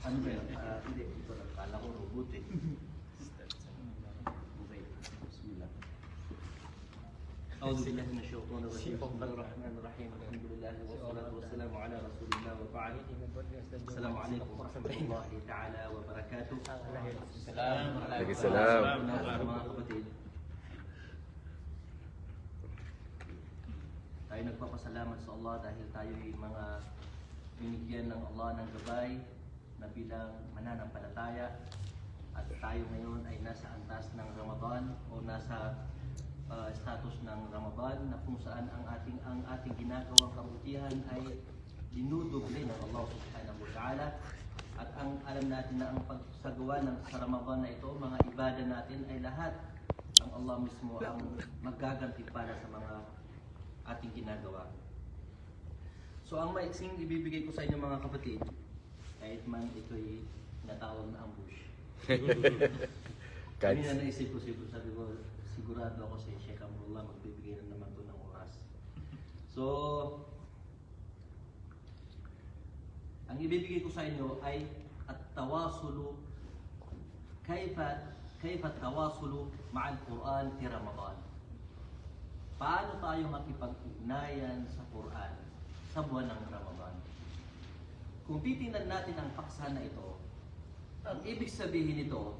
Ano ba yun? Hindi, ito lang. Kala ko robot eh. Okay, bismillah. أعوذ بالله من الشيطان الرجيم بسم الله الرحمن الرحيم الحمد لله والصلاة والسلام على رسول الله وبعد السلام عليكم ورحمة الله تعالى وبركاته. Salam. Mga kapatid, tayo nagpapasalamat sa Allah dahil tayo ay mga binigyan ng Allah ng gabay na bilang mananampalataya at tayo ngayon ay nasa antas ng Ramadan o nasa status ng Ramadan na kung saan ang ating ginagawang kabutihan ay dinudoble ng Allah subhanahu wa ta'ala. At ang alam natin na ang pagsagawa sa Ramadan na ito, mga ibada natin ay lahat ang Allah mismo ang magaganti para sa mga ating ginagawa. So ang maiksing ibibigay ko sa inyo mga kapatid, kahit man ito'y natawag na ambush, Kanina naisip ko, sabi ko, sigurado ako si Sheikh Amrullah magbibigay na naman to ng oras. So, ang ibibigay ko sa inyo ay at-tawasulu kayfa at-tawasulu ma'al Quran fi Ramadan. Paano tayo makipag-ugnayan sa Quran sa buwan ng Ramadan? Kung titingnan natin ang paksa na ito, ang ibig sabihin nito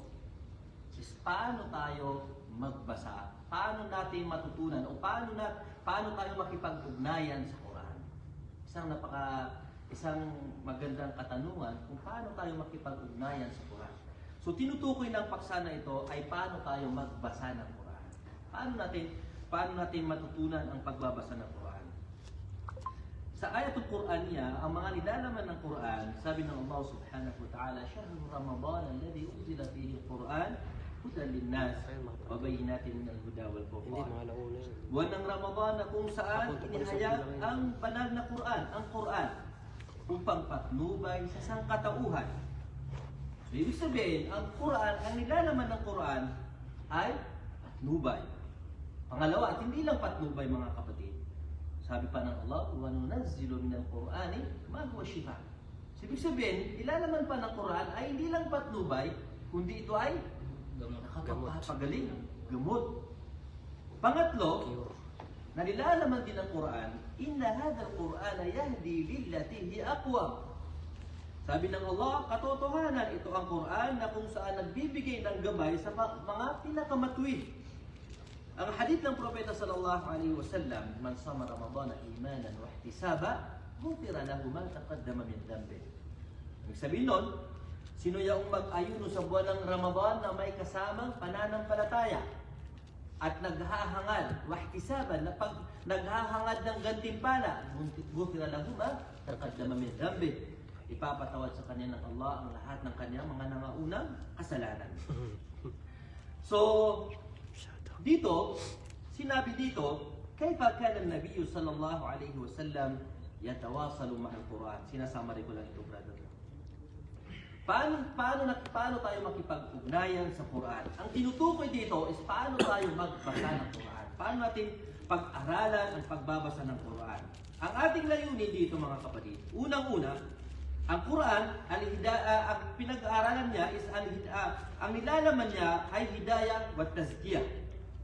is paano tayo magbasa, paano natin matutunan o paano tayo makipag-ugnayan sa Quran. Isang magandang katanungan kung paano tayo makipag-ugnayan sa Quran. So tinutukoy ng paksa na ito ay paano tayo magbasa ng Quran. Paano natin matutunan ang pagbabasa ng Quran. Sa ayatul Quran niya, ang mga nilalaman ng Quran, sabi ng Allah subhanahu wa ta'ala, Shahrul Ramadan alladhi unzila fihi al-Quran hudan linnas wa bayyinatin min al-huda wal furqan. Buwan ng Ramadan na kung saan inihayag ang banal na Quran, ang Quran, upang patnubay sa sangkatauhan. So, ibig sabihin, ang Quran, ang nilalaman ng Quran ay patnubay. Pangalawa, at hindi lang patnubay mga kapatid. Sabi pa ng Allah, وَنُنَزِّلُ مِنَ الْقُرْآنِ مَا هُوَ شِفَاءٌ. Ibig sabihin, nilalaman pa ng Quran ay hindi lang patnubay, kundi ito ay nakapagpapagaling, gamot. Pangatlo, na nilalaman din ng Quran, inna hadha al-Qur'ana yahdi lillati hi aqwa. Sabi ng Allah, katotohanan ito ang Quran na kung saan nagbibigay ng gabay sa mga pinakamatuwid. Ang hadith ng Propeta sallallahu alaihi wasallam, man sama Ramadan imanan wa ihtisaba, ghufira lahu ma taqaddama min dhanbi. Ibig sabihin nun, sino yung mag-ayuno sa buwan ng Ramadan na may kasamang pananampalataya at naghahangad, wahtisaban, na pag naghahangad ng gantimpala, ghufira lahu ma taqaddama min dhanbi. Ipapatawad sa kanya ng Allah ang lahat ng kanyang mga nangaunang kasalanan. So, dito, sinabi dito, kayfa kana an-nabiy sallallahu alaihi wasallam yatawasalu ma'al Quran. Sinasumary ko lang ito, brother. Paano tayo makipag-ugnayan sa Quran? Ang tinutukoy dito is paano tayo magbasa ng Quran. Paano natin pag-aralan ang pagbabasa ng Quran. Ang ating layunin dito, mga kapatid, unang-una, ang Quran, ang pinag-aaralan niya is ang nilalaman niya ay hidayah wa tazkiyah.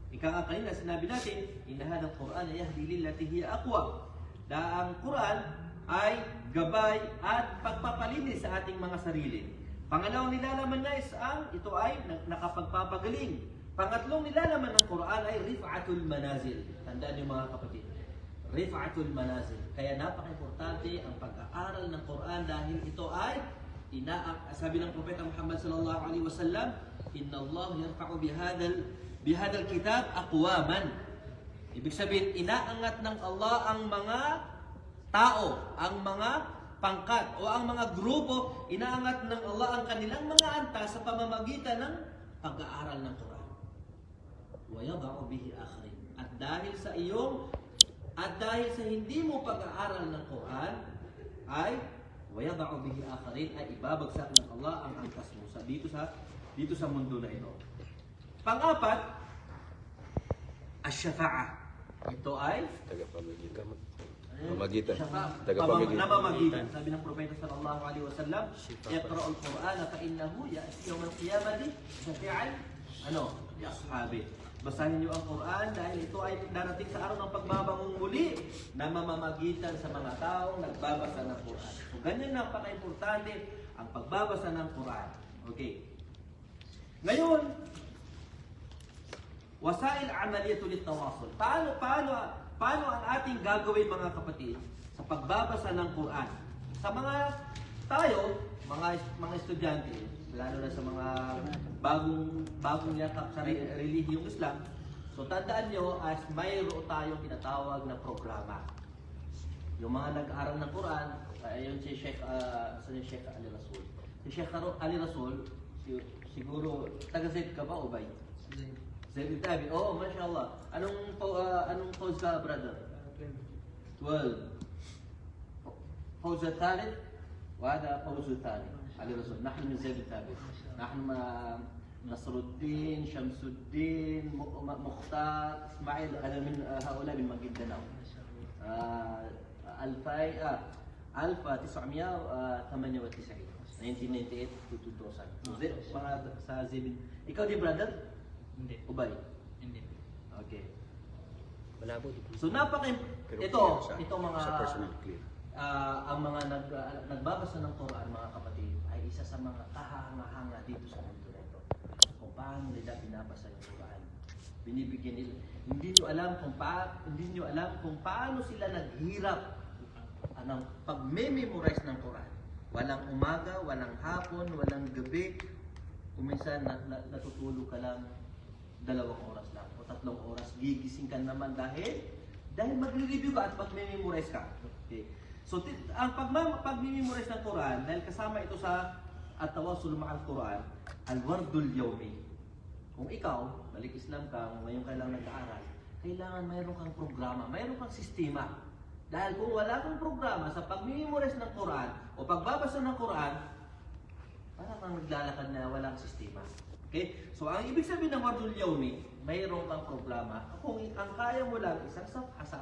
Ika nga kanina sinabi natin, inna hadha al-Quran yahdi lillati hiya aqwa. Ang Quran ay gabay at pagpapalinis sa ating mga sarili. Pangalawang nilalaman niya is ito ay nakapagpapagaling. Pangatlong nilalaman ng Quran ay rif'atul manazil. Tandaan niyo mga kapatid, rif'atul manazil. Kaya napaka-importante ang pag-aaral ng Quran dahil ito ay sabi ng Propeta Muhammad sallallahu alaihi wasallam, inna Allah yarfa'u bihadal kitab aqwaman. Ibig sabihin, inaangat ng Allah ang mga tao, ang mga pangkat o ang mga grupo, inaangat ng Allah ang kanilang mga antas sa pamamagitan ng pag-aaral ng Quran. Wa yad'u bihi akharin. At dahil sa hindi mo pag-aaral ng Quran ay wa yad'u bihi akharin, ay ibabagsak ng Allah ang antas mo dito sa mundo na ito. Pang-apat, ash-shafa'ah. Ito ay Tagapamagitan. Pamagitan. Tagapamagitan. Namamagitan. Sabi ng Propeta sallallahu alaihi wasallam, "Iqra'ul Qur'ana fa innahu ya'ti yawm al-qiyamati shafi'an li ashabi." Basahin niyo ang Quran dahil ito ay darating sa araw ng pagbabangon muli na mamamagitan sa mga taong nagbabasa ng Quran. So ganyan napaka-importante ang pagbabasa ng Quran. Okay. Ngayon, wasail amaliyatu lit-tawasul. Paano ang ating gagawin, mga kapatid, sa pagbabasa ng Quran? Sa mga estudyante, lalo na sa mga bagong yakap sa relihiyong Islam, so tandaan nyo, as mayroon tayong tinatawag na programa. Yung mga nag-aaral ng Quran, ayun si Sheikh Ali Rasul. Si Sheikh Ali Rasul, siguro, taga-Zaid ka ba o bay? Zaid Tabi. Oh, mashallah. Anong pause ka, brother? 12. Pause الثالث وهذا pause الثاني. علي رسول. نحن من زيد التابع. نحن نصر الدين شمس الدين مختار اسماعيل انا من هؤلاء من مقدناو 1998 to 2000 mga sa Zibin. Ikaw di brother? Hindi. Ubay? Hindi. Okay. Malabo dito. So Pero ito clear siya. ito mga Sa personal clear. ang mga nagbabasa ng Quran mga kapatid ay isa sa mga kahanga-hanga dito sa mundo na ito. Kung paano nila binabasa yung Quran. Binibigyan nila. Hindi niyo alam kung paano sila naghirap ng pag-memorize ng Quran. Walang umaga, walang hapon, walang gabi. Kung minsan natutulog ka lang 2 oras lang o 3 oras, gigising ka naman dahil magre-review ka at mag-memorize ka. Okay. So ang pag-memorize ng Quran, dahil kasama ito sa at-tawassul ma'al Quran, al-wardul yawmi. Kung ikaw, balik Islam ka, ngayon ka lang nag-aaral, kailangan mayroon kang programa, mayroon kang sistema. Dahil kung wala kang programa sa pag-memorize ng Quran o pagbabasa ng Quran, parang kang naglalakad na walang sistema. Okay? So ang ibig sabihin ng wardul yawmi, mayroon kang programa. Kung ang kaya mo lang isang safha sa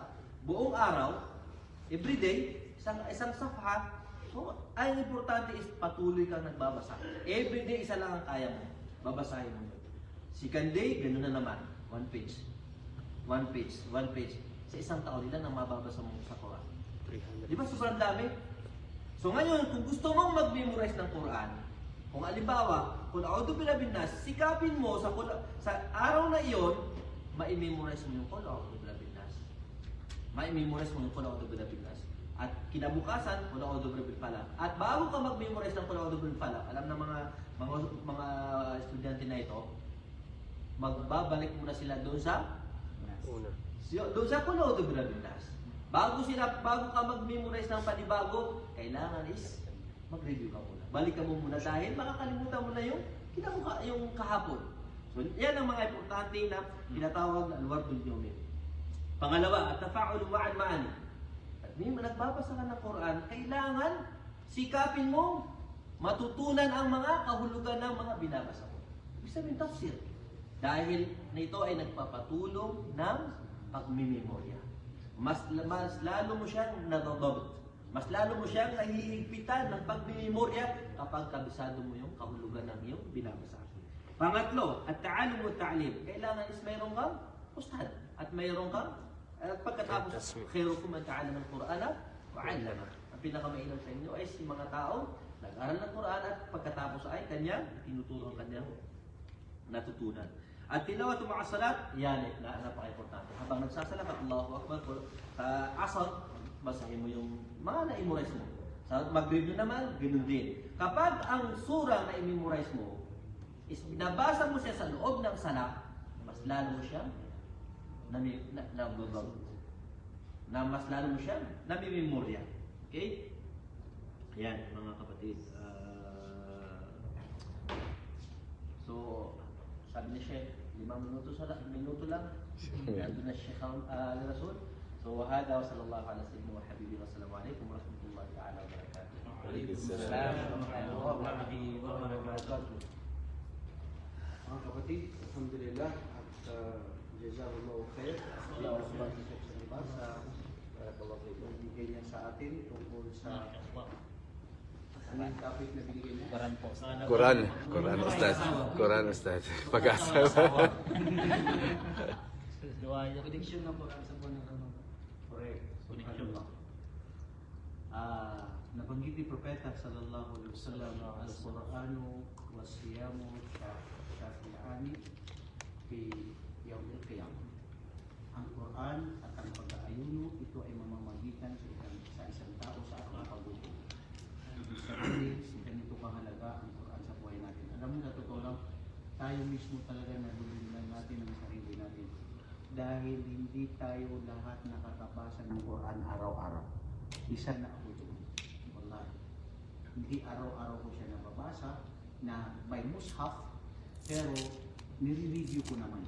buong araw, everyday, isang safha, so ang importante is patuloy kang nagbabasa. Everyday isa lang ang kaya mo. Babasahin mo yun. Second day, gano'n na naman. 1 page. 1 page. 1 page. Sa isang taon nila nang mababasa mo sa Quran. 300. Di ba sobrang dami? So ngayon, kung gusto mong mag-memorize ng Quran, kung alimbawa, kung a'udhu birabin nas, sikapin mo sa araw na iyon, ma-memorize mo yung kung a'udhu birabin nas. Ma-memorize mo yung kung a'udhu birabin nas. At kinabukasan, kung a'udhu birabin falaq. At bago ka mag-memorize ng kung a'udhu birabin falaq, alam na mga estudyante na ito, magbabalik muna sila doon sa Una. doon sa kung a'udhu birabin nas. Bago ka mag-memorize ng panibago, kailangan is mag-review ka muna. Balik ka mo muna dahil makakalimutan mo na yung kahapon. So, yan ang mga importante na tinatawag na al-wardul yawmi. Pangalawa, at-tafa'ulu ma'al ma'ani. At nagbabasa ka ng Quran, kailangan sikapin mo matutunan ang mga kahulugan ng mga binabasa mo. Ibig sabihin tafsir. Dahil na ito ay nagpapatulong ng pagmimemorya. Mas lalo mo siyang nadodobot. Mas lalo mo siyang nahihigpitan ng pagmimemorya kapag kabisado mo yung kahulugan ng iyong binabasa. Pangatlo, at-ta'alum wa ta'lim. Kailangan is mayroon kang ustad at mayroon kang pagkatapos khairukum man ta'allama al-Qur'ana wa 'allama. Ang pinakamainam sa inyo ay si mga tao nag-aral ng Quran at pagkatapos ay kanyang tinuturo ang kanyang natutunan. At tilawatu ma'a salat, yan napaka-importante. Habang nagsasalat ka, Allahu Akbar, sa asar, basahin mo yung mga na-memorize mo. Sa mag-review naman, ganoon din. Kapag ang surah na i-memorize mo is binabasa mo siya sa loob ng salat, mas lalo mo siya mas lalo mo siya namimemorya. Okay? Yan, mga kapatid. So, sabi ni Sheikh, 5 minuto lang. Nandun na Sheikh al-Rasul. So, wahada wa sallallahu ala sayyidina wa habibi wa salamu alaikum wa rahmatullahi ta'ala wa barakatuh. Waalaikumsalam. Warahmatullahi wabarakatuh. Mga kapatid, alhamdulillah at jazakallahu khair. Allah subhanahu wa ta'ala sa pagbigay niya sa atin tungkol sa anong topic na binigay niya. Quran Ustaz. Quran Ustaz. Pag-asa. Doanya. Prediction ng Quran sa buwan ng Ramadan. Correct. Subhanallah. Nabanggit ni Propeta sallallahu alaihi wasallam al-Quranu was-siyamu syafi'ani fi yaumil qiyamah. Ang Quran at ang pag-aayuno ito ay mamamagitan sa isang tao sa araw ng paggutom. Ibig sabihin, ganito kahalaga ang Quran sa buhay natin. Alam mo, sa totoo lang, tayo mismo talaga nalulunan natin ang sarili natin. Dahil hindi tayo lahat nakakabasa ng Quran araw-araw. Isa na ako doon. Wallahi. Hindi araw-araw ko siya nababasa na by mushaf, pero nire-review ko naman.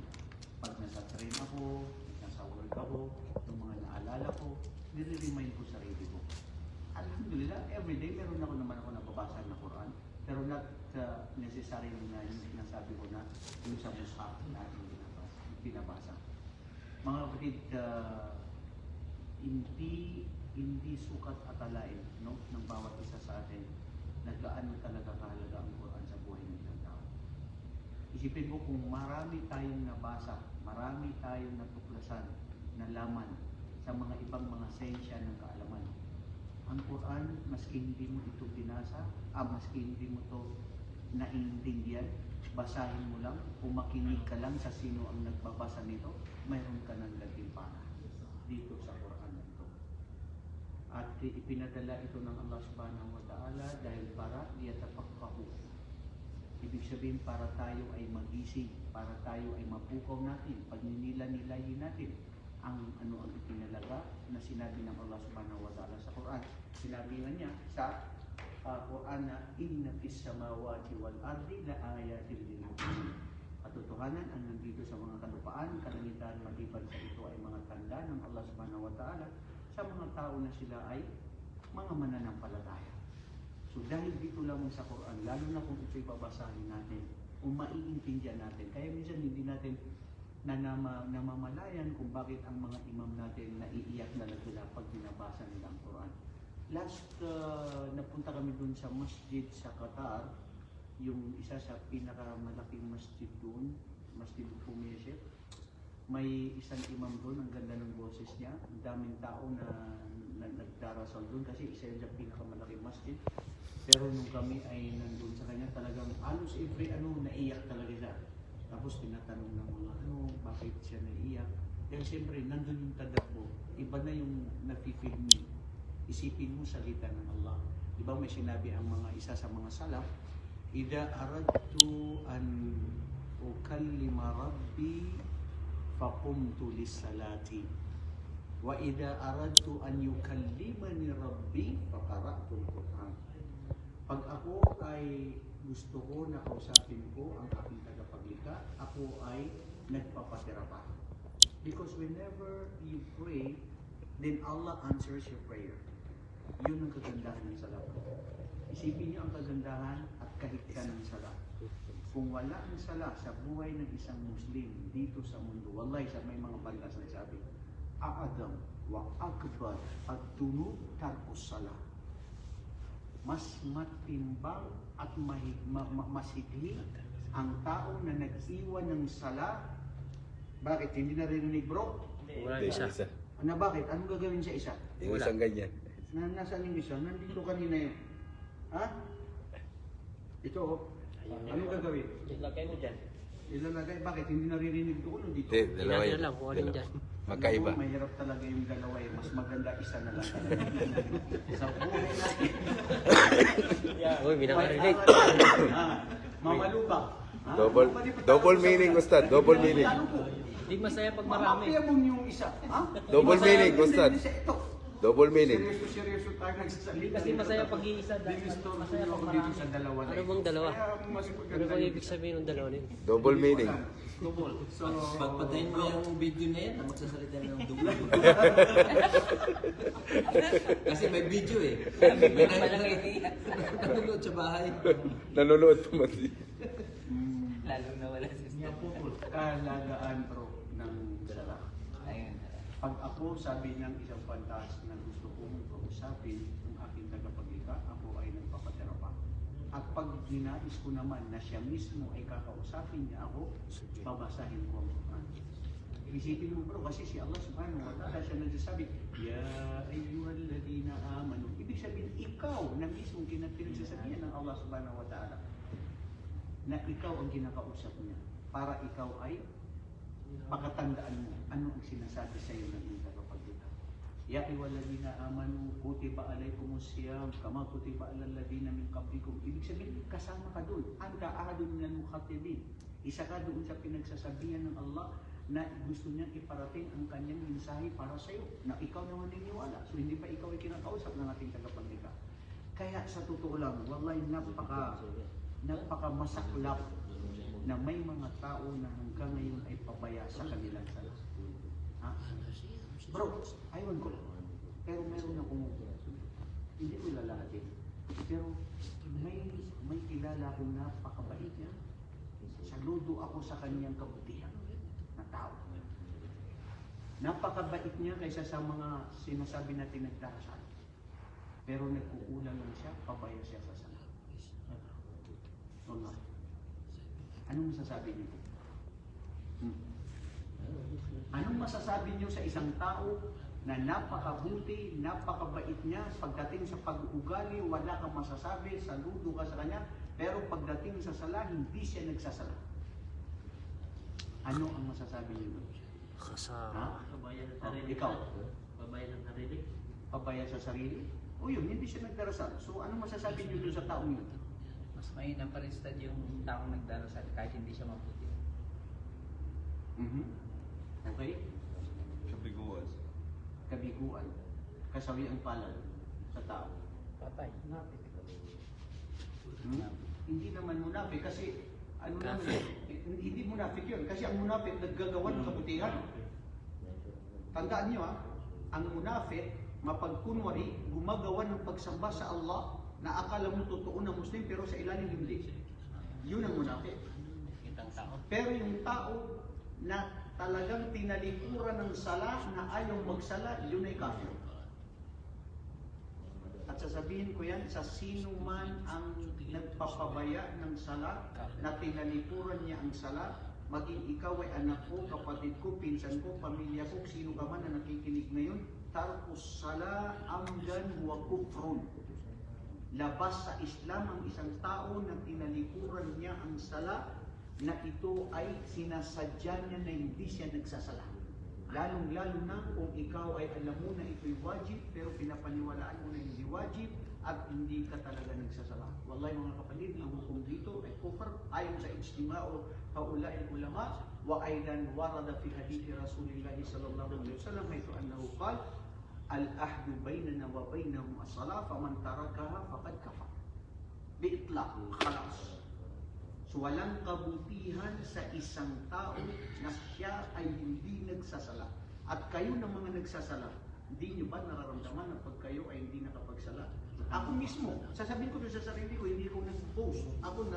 Pag nasa train ako, nasa work ako, yung mga naalala ko, nire-remind ko sarili ko. Alhamdulillah, everyday meron ako naman ako nababasa na Quran. Pero not necessary na yung sinasabi ko na yung sa mushaf natin binabasa. Mga kapatid, hindi sukat akalain, no, ng bawat isa sa atin na gaano talaga kahalaga ang Quran sa buhay ng isang tao. Isipin mo kung marami tayong nabasa, marami tayong natuklasan, nalaman sa mga ibang mga sensya ng kaalaman. Ang Quran, maski hindi mo ito binasa, maski hindi mo ito naiintindihan, basahin mo lang, makinig ka lang sa sino ang nagbabasa nito, mayroon ka ng gantimpala dito sa Quran na ito. At ipinadala ito ng Allah subhanahu wa ta'ala dahil para liyatafaqahu. Ibig sabihin para tayo ay magising, para tayo ay mapukaw natin, pag nila-nilayin natin ang ano ang ipinalaga na sinabi ng Allah subhanahu wa ta'ala sa Quran. Sinabi nga niya sa Quran na inna fis samawati wal ardi la ayatin lil mu'minin. Katotohanan ang nandito sa mga kalupaan, kalangitan maliban sa ito ay mga tanda ng Allah subhanahu wa ta'ala sa mga tao na sila ay mga mananampalataya. So dahil dito lamang sa Quran, lalo na kung ito'y babasahin natin, kung maiintindihan natin, kaya minsan hindi natin namamalayan kung bakit ang mga imam natin naiiyak na sila pag binabasa nila ang Quran. Last, napunta kami dun sa masjid sa Qatar, yung isa sa pinakamalaking masjid dun, Masjid Fumiyaship. May isang imam dun, ang ganda ng boses niya, ang daming tao na nagdarasal dun kasi isa yun sa pinakamalaking masjid. Pero nung kami ay nandun sa kanya, talagang halos every naiyak talaga siya. Tapos tinatanong ng mga bakit siya naiiyak. Dahil siyempre, nandun yung tadakbo. Iba na yung nafe-feel mo. Isipin mo salita ng Allah. Di ba may sinabi ang mga isa sa mga salaf, Ida aradtu an ukallima rabbi faqumtu lis-salati. Wa ida aradtu an yukallimani rabbi faqara'tu al-Qur'an. Pag ako ay gusto ko na kausapin ko ang aking tagapaglikha, ako ay nagpapaterapa. Because whenever you pray, then Allah answers your prayer. Yun ang kagandahan ng salat. Isipin niyo ang kagandahan at kahigtan ng salat. Kung wala ang sala sa buhay ng isang Muslim dito sa mundo, wallahi sa may mga bandas na sabi, A'adam wa akbar at-tunub tarkus salat. Mas matimbang at masigli ang tao na nag-iwan ng sala. Bakit? Hindi naririnig, bro? Wala isa. Ano bakit? Anong gagawin sa isa? Yung isang ganyan. Nasaan yung isa? Nandito kanina yun. Ha? Ito, anong gagawin? Ilagay mo dyan. Ilalagay. Bakit? Hindi naririnig doon o dito? Hindi, dalawa Ilalim yun. lang, kung alin dyan. Magkaiba. Ano, mahirap talaga yung dalawa eh. Mas maganda isa na lang. Sa buhay natin. Uy, binakarinig. Mamaluba. Ha? Double meaning, Ustad. Double meaning. Hindi masaya pag marami. Mamapia mo yung isa. Ha? Double Masaya meaning, din Ustad. isa ito. Double meaning. Seryoso tayo nagsasalita. Kasi masaya pag iisa. Masaya pag marami. sa dalawa na Ano ito. bang dalawa? Kaya mas Ano maganda bang yung ibig isa. sabihin ng dalawa nito? Double meaning. Double. So, Pagpatayin mo yung video na yan na magsasalita na ng dugo. Kasi may video eh. May nanonood sa bahay. Nanonood pa man. Lalo na wala si kalagaan bro ng sala. Pag ako sabi ng isang pantas na gusto kong kausapin ang aking tagapaglikha, ako ay nagpapaterapa. At pag ninais ko naman na siya mismo ay kakausapin niya ako, babasahin ko ang Quran. Isipin mo bro, kasi si Allah subhanahu wa ta'ala siya nagsasabi, Ya ayyuhalladhina amanu. Ibig sabihin, ikaw na mismo pinagsasabihan ng Allah subhanahu wa ta'ala na ikaw ang kinakausap niya para ikaw ay makatandaan mo ano ang sinasabi sa iyo ng iyong tagapaglikha. Ya ayyuhalladhina amanu kutiba alaykumus siyam kama kutiba alal ladina min qablikum. Ibig sabihin kasama ka doon. Anta ahadun minal mukhatibin. Isa ka doon sa pinagsasabihan ng Allah na gusto niyang iparating ang kanyang mensahe para sa iyo na ikaw naman naniniwala. So hindi pa ikaw ay kinakausap ng ating tagapaglikha. Kaya sa totoo lang, wallahi napaka masaklap na may mga tao na hanggang ngayon ay pabaya sa kanilang sala. Ha? Bro, aywan ko lang. Pero meron akong hindi ko lalahatin. Pero may kilala akong napakabait niya. Saludo ako sa kanyang kabutihan na tao. Napakabait niya kaysa sa mga sinasabi natin nagdarasal. Pero nagkukulang lang siya, pabaya siya sa sala. Wala. Anong masasabi niyo? Anong masasabi niyo sa isang tao na napakabuti, napakabait niya, pagdating sa pag-ugali, wala kang masasabi, saludo ka sa kanya, pero pagdating sa sala, hindi siya nagsasala. Ano ang masasabi niyo? Ha? Pabaya sa sarili. Ikaw? Pabaya sa sarili. Pabaya sa sarili? O yun, hindi siya nagdarasal. So ano masasabi niyo dun sa taong yun? Mas mahina pa rin sa yung taong nagdarasal kahit hindi siya mabuti. Okay? Kabiguan. Kabiguan. Kasawi ang palad sa tao. Patay. Hindi naman munafik kasi ano naman, hindi munafik yun. Kasi ang munafik naggagawa ng kabutihan. Tandaan nyo ang munafik, mapagkunwari, gumagawa ng pagsamba sa Allah na akala mo totoo na Muslim pero sa ilalim hindi. Yun ang munafik. Kitang tao. Pero yung tao na talagang tinalikuran ng sala na ayaw magsala, yun ay kafir. At sasabihin ko yan, sa sino man ang nagpapabaya ng sala, na tinalikuran niya ang sala, maging ikaw ay anak ko, kapatid ko, pinsan ko, pamilya ko, sino ka man na nakikinig ngayon, tarkus sala amdan wa kufrun. Labas sa Islam ang isang tao na tinalikuran niya ang sala, na ito ay sinasadya niya na hindi siya nagsasala. Lalong-lalo na kung ikaw ay alam mo na ito'y wajib, pero pinapaniwalaan mo na hindi wajib at hindi ka talaga nagsasala. Wallahi mga kapatid, ang hukom dito ay kufr ayon sa ijtima'u haula'il ulama wa aidan warada fi hadithi Rasulillah sallallahu alaihi wasallam haythu annahu qala al-ahdu bainana wa bainahum as-salah faman tarakaha faqad kafar. Bi-itlaq, khalas. So walang kabutihan sa isang tao na siya ay hindi nagsasala. At kayo ng mga nagsasala, hindi nyo ba nararamdaman na pag kayo ay hindi nakapagsala? Ako mismo, sasabihin ko sa sarili ko, hindi ko nag-post. Ako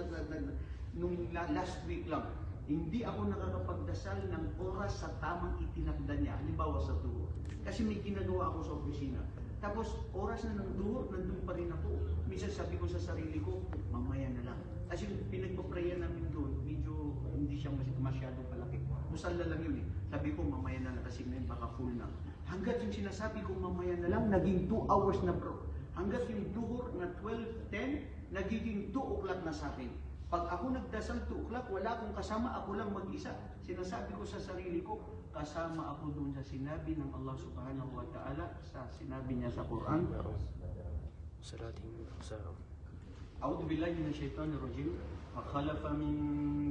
nung last week lang, hindi ako nakakapagdasal ng oras sa tamang itinakda niya. Halimbawa sa duho. Kasi may ginagawa ako sa opisina. Tapos oras na ng duho, nandun pa rin ako. Minsan sabi ko sa sarili ko, mamaya na lang. Kasi pinagpaprayan namin doon, medyo hindi siya masyadong palaki. Musala lang yun eh. Sabi ko, mamaya na lang kasi ngayon baka full na. Hanggat yung sinasabi ko, mamaya na lang, naging 2 hours na bro. Hanggat yung duhur na 12:10, nagiging 2 o'clock na sa akin. Pag ako nagdasal 2 o'clock, wala akong kasama, ako lang mag-isa. Sinasabi ko sa sarili ko, kasama ako doon sa sinabi ng Allah subhanahu wa ta'ala, sa sinabi niya sa Quran. أعوذ بالله من الشيطان الرجيم فخلف من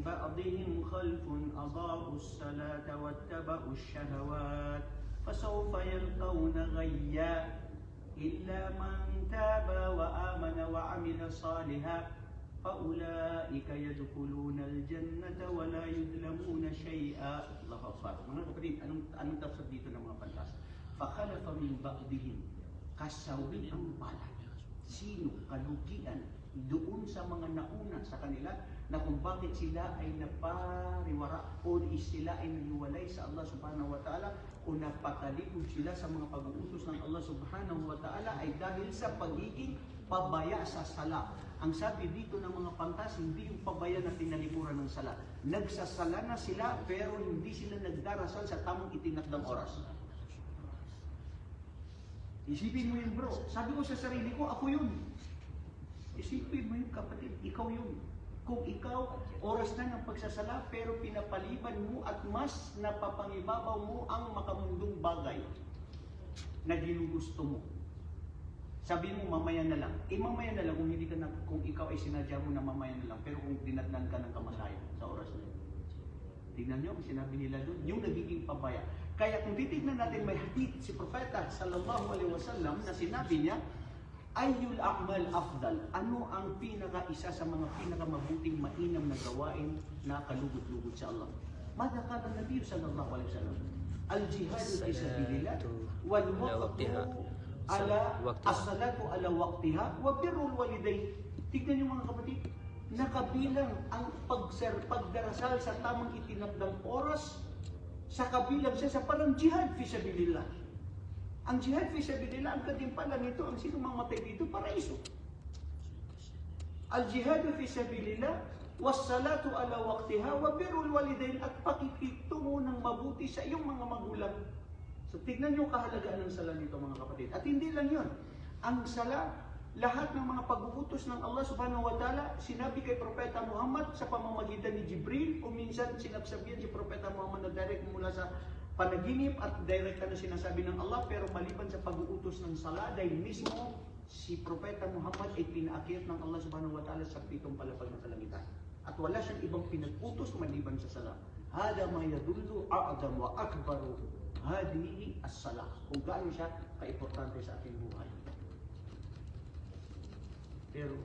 بعضهم خلف أضاعوا الصلاة واتبعوا الشهوات فسوف يلقون غيا إلا من تاب وآمن وعمل صالحا فأولئك يدخلون الجنة ولا يظلمون شيئا. الله أكبر. Mga kapatid, anong tafsir dito ng mga pantas? فخلف من بعضهم, kasawi ang palad. Sino? Kalugian doon sa mga nauna sa kanila na kung bakit sila ay napariwara o sila ay naniwalay sa Allah subhanahu wa ta'ala o napatalikod sila sa mga pag-uutos ng Allah subhanahu wa ta'ala ay dahil sa pagiging pabaya sa sala. Ang sabi dito ng mga pantas, hindi yung pabaya na tinalikuran ng sala. Nagsasala na sila pero hindi sila nagdarasal sa tamang itinakdang oras. Isipin mo yun bro. Sabi ko sa sarili ko, ako yun. Isipin mo yun kapatid, ikaw yun. Kung ikaw, oras na ng pagsasala, pero pinapaliban mo at mas napapangibabaw mo ang makamundong bagay na ginugusto mo. Sabi mo, mamaya na lang. Mamaya na lang kung hindi ka na, kung ikaw ay sinadya mo na mamaya na lang, pero kung dinatnan ka ng kamatayan sa oras na yun. Tignan nyo, sinabi nila doon, yung nagiging pabaya. Kaya kung titignan natin, may hadith si Propeta sallallahu alaihi wasallam na sinabi niya, Ayyul a'mal afdal. Ano ang pinaka-isa sa mga pinaka-mabuting mainam na gawain na kalugod-lugod sa Allah? Mada kata Nabi sallallahu alaihi wasallam, al-jihadu fi sabilillah wal waqtu as-salatu ala waqtiha wa birrul walidayn. Tignan niyo mga kapatid, nakabilang ang pagdarasal sa tamang itinakdang oras, sa kabilang siya sa parang jihad fi sabilillah. Ang jihad fi sabilillah, ang katimpalan nito, ang sino mamatay dito, paraiso. Al-jihadu fi sabilillah, was-salatu ala waqtiha, wa birrul walidain, at pakikitungo ng mabuti sa iyong mga magulang. So tignan niyo kahalagaan ng sala nito mga kapatid. At hindi lang yun. Ang sala, lahat ng mga pag-uutos ng Allah subhanahu wa ta'ala, sinabi kay Propeta Muhammad sa pamamagitan ni Jibril, o minsan sinabsabihan si Propeta Muhammad na direct mula sa panaginip at direct na sinasabi ng Allah, pero maliban sa pag-uutos ng sala, dahil mismo si Propeta Muhammad ay pinaakyat ng Allah subhanahu wa ta'ala sa 7 palapag na kalangitan. At wala siyang ibang pinag-utos maliban sa sala. Hada ma yadullu a'zam wa akbaru hadihi as-salah. Kung gaano siya kaimportante sa ating buhay. Pero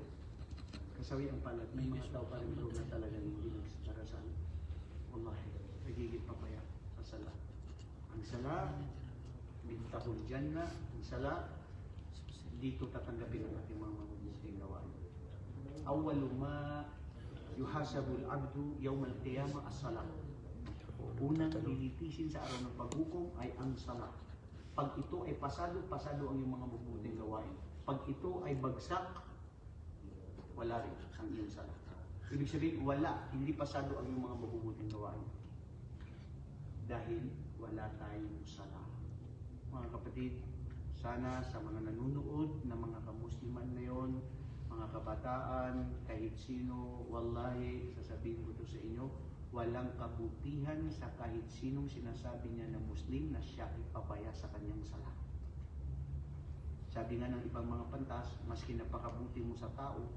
kasawiang palad, may mga tao pa rin na talagang hindi nagdarasal. Wallahi, nagigit papaya sa sala. Ang sala, mintahul jannah. Ang sala, dito tatanggapin ang ating mga mabubuting gawain. Awwalu ma yuhasabul abdu yawmal qiyamah as-salah. Unang lilitisin sa araw ng paghukom ay ang sala. Pag ito ay pasado, pasado ang iyong mga mabubuting gawain. Pag ito ay bagsak, wala rin ang iyong sala. Ibig sabihin, wala, hindi pasado ang iyong mga mabubuting gawain. Dahil wala tayong sala. Mga kapatid, sana sa mga nanunood na mga kamusliman ngayon, mga kabataan, kahit sino, wallahi, sasabihin ko to sa inyo, walang kabutihan sa kahit sinong sinasabi niya na Muslim na siya ipapaya sa kanyang sala. Sabi nga ng ibang mga pantas, maski napakabuti mo sa tao,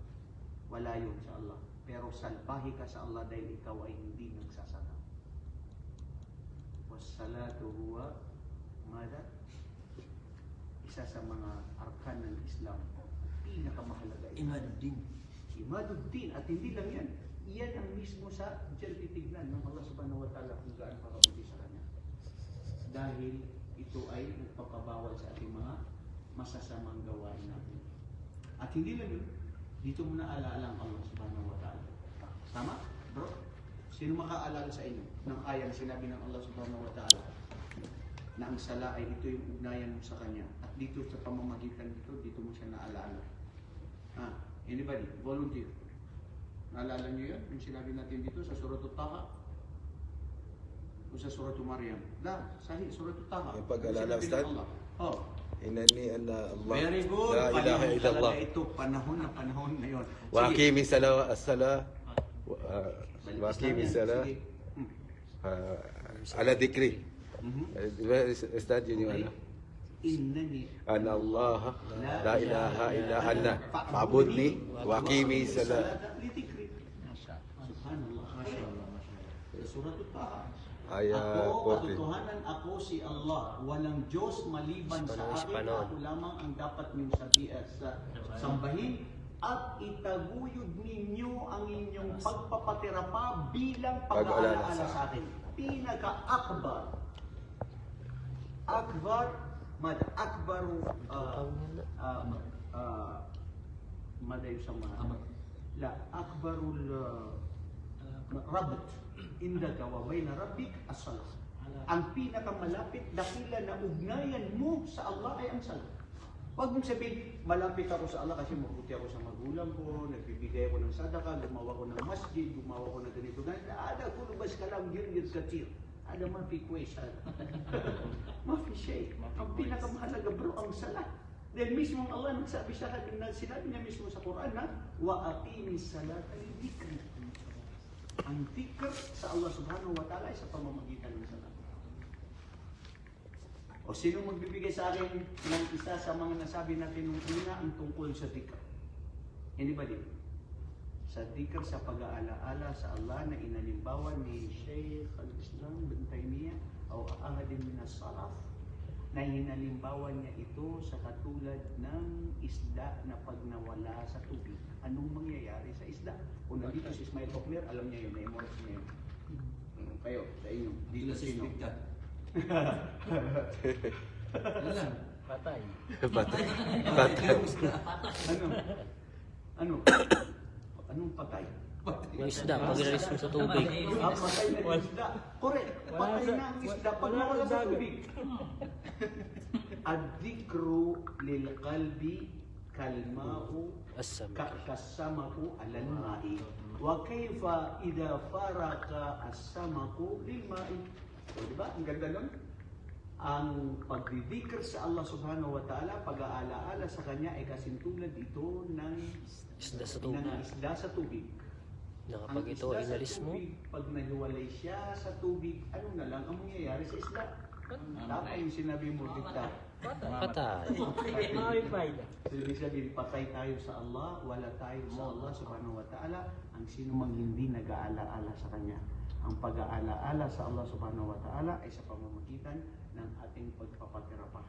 wala yun sa Allah. Pero salbahe ka sa Allah dahil ikaw ay hindi nagsasala. Was-salatu huwa mada? Isa sa mga arkan ng Islam. Pinakamahalaga. Imaduddin. Imaduddin. At hindi lang yan. Iyan ang mismo sa dyan titignan ng Allah subhanahu wa ta'ala kung gaano kakabuti sa kanya. Dahil ito ay nagpapabawal sa ating mga masasamang gawain natin. At hindi lang yun, dito mo na alaala ang Allah subhanahu wa ta'ala. Tama? Bro? Sino makaalala sa inyo ng ayang sinabi ng Allah subhanahu wa ta'ala na ang sala ay ito yung ugnayan mo sa kanya. At dito sa pamamagitan dito mo siya naalaala. Anybody? Volunteer. Naalala niyo yun? Yung sinabi natin dito sa Suratul Taha o sa Suratul Maryam. Sahih, Suratul Taha. Yung pag-alala, Ustad? Oh. Inani anna Allah Very good. la ilaha illallah Ito, panahon na yon. wa aqimi as-salah wa aqimi as-salah ala dhikri. Ustad yun yung ano? Innani Anna Allah la ilaha illa anta fa'budni wa aqimi as-salah. Subhanallah, mashallah, mashallah. Suratul Taha. Ayat Ako, 40. katotohanan ako si Allah. Walang Diyos maliban sa akin. Ako lamang ang dapat niyong sambahin. At itaguyod ninyo ang inyong pagpapatira pa bilang pag-aalaala sa akin. Pinaka-akbar. Akbaru mada yung sama. La, akbarul rabat. Indaka wa bayna rabbik as-salah. Ang pinakamalapit dakila na ugnayan mo sa Allah ay ang salat. Huwag mong sabihin, malapit ako sa Allah kasi mabuti ako sa magulang ko, nagbibigay ako ng sadaka, gumawa ko ng masjid, gumawa ko ng ganito. Ada kulubas ka lang, girgir katir. Ada mafi question. Mafi shay. Ang pinakamahalaga bro, ang salat. Dahil mismo Allah nagsabi sa akin, sinabi niya mismo sa Quran na, wa aqimis salata li dhikri. Ang dhikr sa Allah subhanahu wa ta'ala ay sa pamamagitan ng salat. O sino magbibigay sa akin ng isa sa mga nasabi natin nung una ang tungkol sa dhikr? Anybody? Sa dhikr sa pag-aalaala sa Allah na inalimbawa ni Shaykh al-Islam bin Taymiyyah o ahadin min as-salaf na hinalimbawa niya ito sa katulad ng isda na pag nawala sa tubig. Anong mangyayari sa isda? Kung nandito si Ismail Pokler, alam niya yun, na-memorize niya yun. Kayo, sa inyo. Dito sino? Ano lang? Patay. Patay. Patay. Ano? Ano? Anong patay? Yung isda, pag inalis mo sa tubig. Ah, patay na yung isda. Correct. Patay na ang isda pag nawala sa tubig. Ad-dhikru lil qalbi kalma'u Asam. kasamaku alal ma'i. Wa kayfa idha faraka as-samaku lil ma'i. So, di ba? Ang ganda nun. Ang pagdidikr sa Allah subhanahu wa ta'ala, pag-aalaala sa Kanya ay kasintulad ito ng Isda sa tubig. ng isda sa tubig. Na Ang kapag ito isda sa inalis mo, tubig, pag nahiwalay siya sa tubig, ano na lang ang mangyayari sa isda? Tama yung sinabi mo, Dikta. patay. So, ibig sabihin, patay tayo sa Allah, wala tayo sa Allah subhanahu wa ta'ala, ang sino mang hindi nag-aalaala sa Kanya. Ang pag-aalaala sa Allah subhanahu wa ta'ala ay sa pamamagitan ng ating pagpapagdarapa,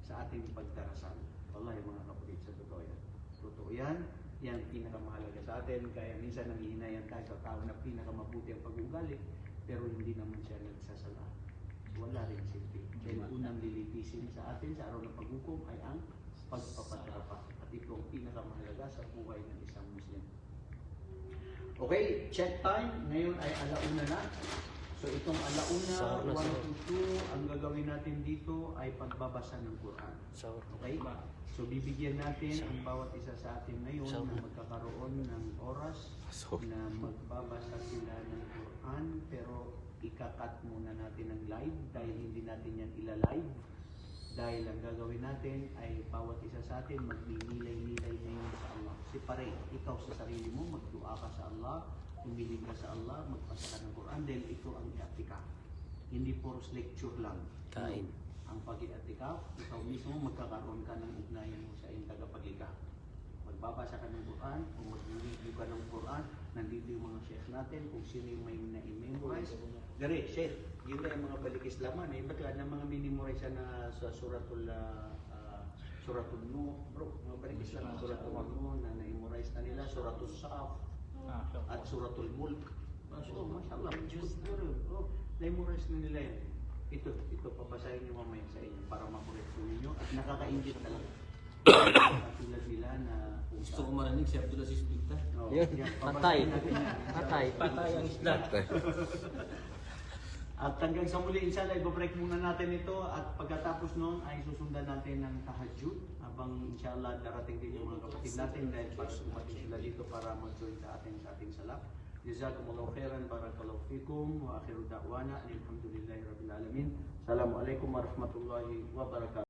sa ating pagdarasal. Wallahi mga kapatid, sa totoo yan. Totoo yan, yan pinakamahalaga sa atin. Kaya minsan nanghihinayan tayo sa tao na pinakamabuti ang pag-ugali, pero hindi naman siya nagsasala. Wala rin silbi. Dahil unang lilitisin sa atin sa araw ng paghukom ay ang pagpapadarapa. At ito ang pinakamahalaga sa buhay ng isang Muslim. Okay, check time. Ngayon ay alauna na. So itong alauna, Sahur na, 1 sahur. to 2, ang gagawin natin dito ay pagbabasa ng Quran. Sahur. Okay? So bibigyan natin ang bawat isa sa atin ngayon Sahur. na magkakaroon ng oras Sahur. na magbabasa sila ng Quran, pero ikakat muna natin ang live dahil hindi natin yan ilalive. Dahil ang gagawin natin ay bawat isa sa atin magninilay-nilay ngayon sa Allah. Si pare, ikaw sa sarili mo, magdua ka sa Allah, umilig ka sa Allah, magpasa ka ng Quran dahil ito ang i-atika. Hindi puros lecture lang. Kain. Ang pag-i-atika, ikaw mismo magkakaroon ka ng ugnayan mo sa iyong tagapaglikha. Magbabasa ka ng Quran, kung mag-review ka ng Quran, nandito yung mga chef natin, kung sino yung may na-memorize. Gari, chef, yun na yung mga balikis laman. Eh, ba't na mga minimorize na sa suratul Nuh, bro, mga balikis laman, suratul Nuh na na-memorize na nila, suratul Saf, at suratul Mulk. So, mashallah, oh, na-memorize na nila yan. Ito, papasahin niyo mamaya sa inyo para makorek po ninyo at nakaka-ingit talaga. Katulad nila na kung Gusto ko marinig si Abdul Aziz Bigta. Oh, Yeah. yan, Patay. papasahin natin yan. Patay. Patay ang isda. At hanggang sa muli, inshallah, ibabreak muna natin ito at pagkatapos noon ay susundan natin ng tahajjud habang inshallah darating din yung mga kapatid natin dahil para dumating sila dito para mag-join sa ating salat. Jazakumullahu khairan, barakallahu fikum, wa akhiru da'wana, alhamdulillahi rabbil alamin. Assalamualaikum warahmatullahi wabarakatuh.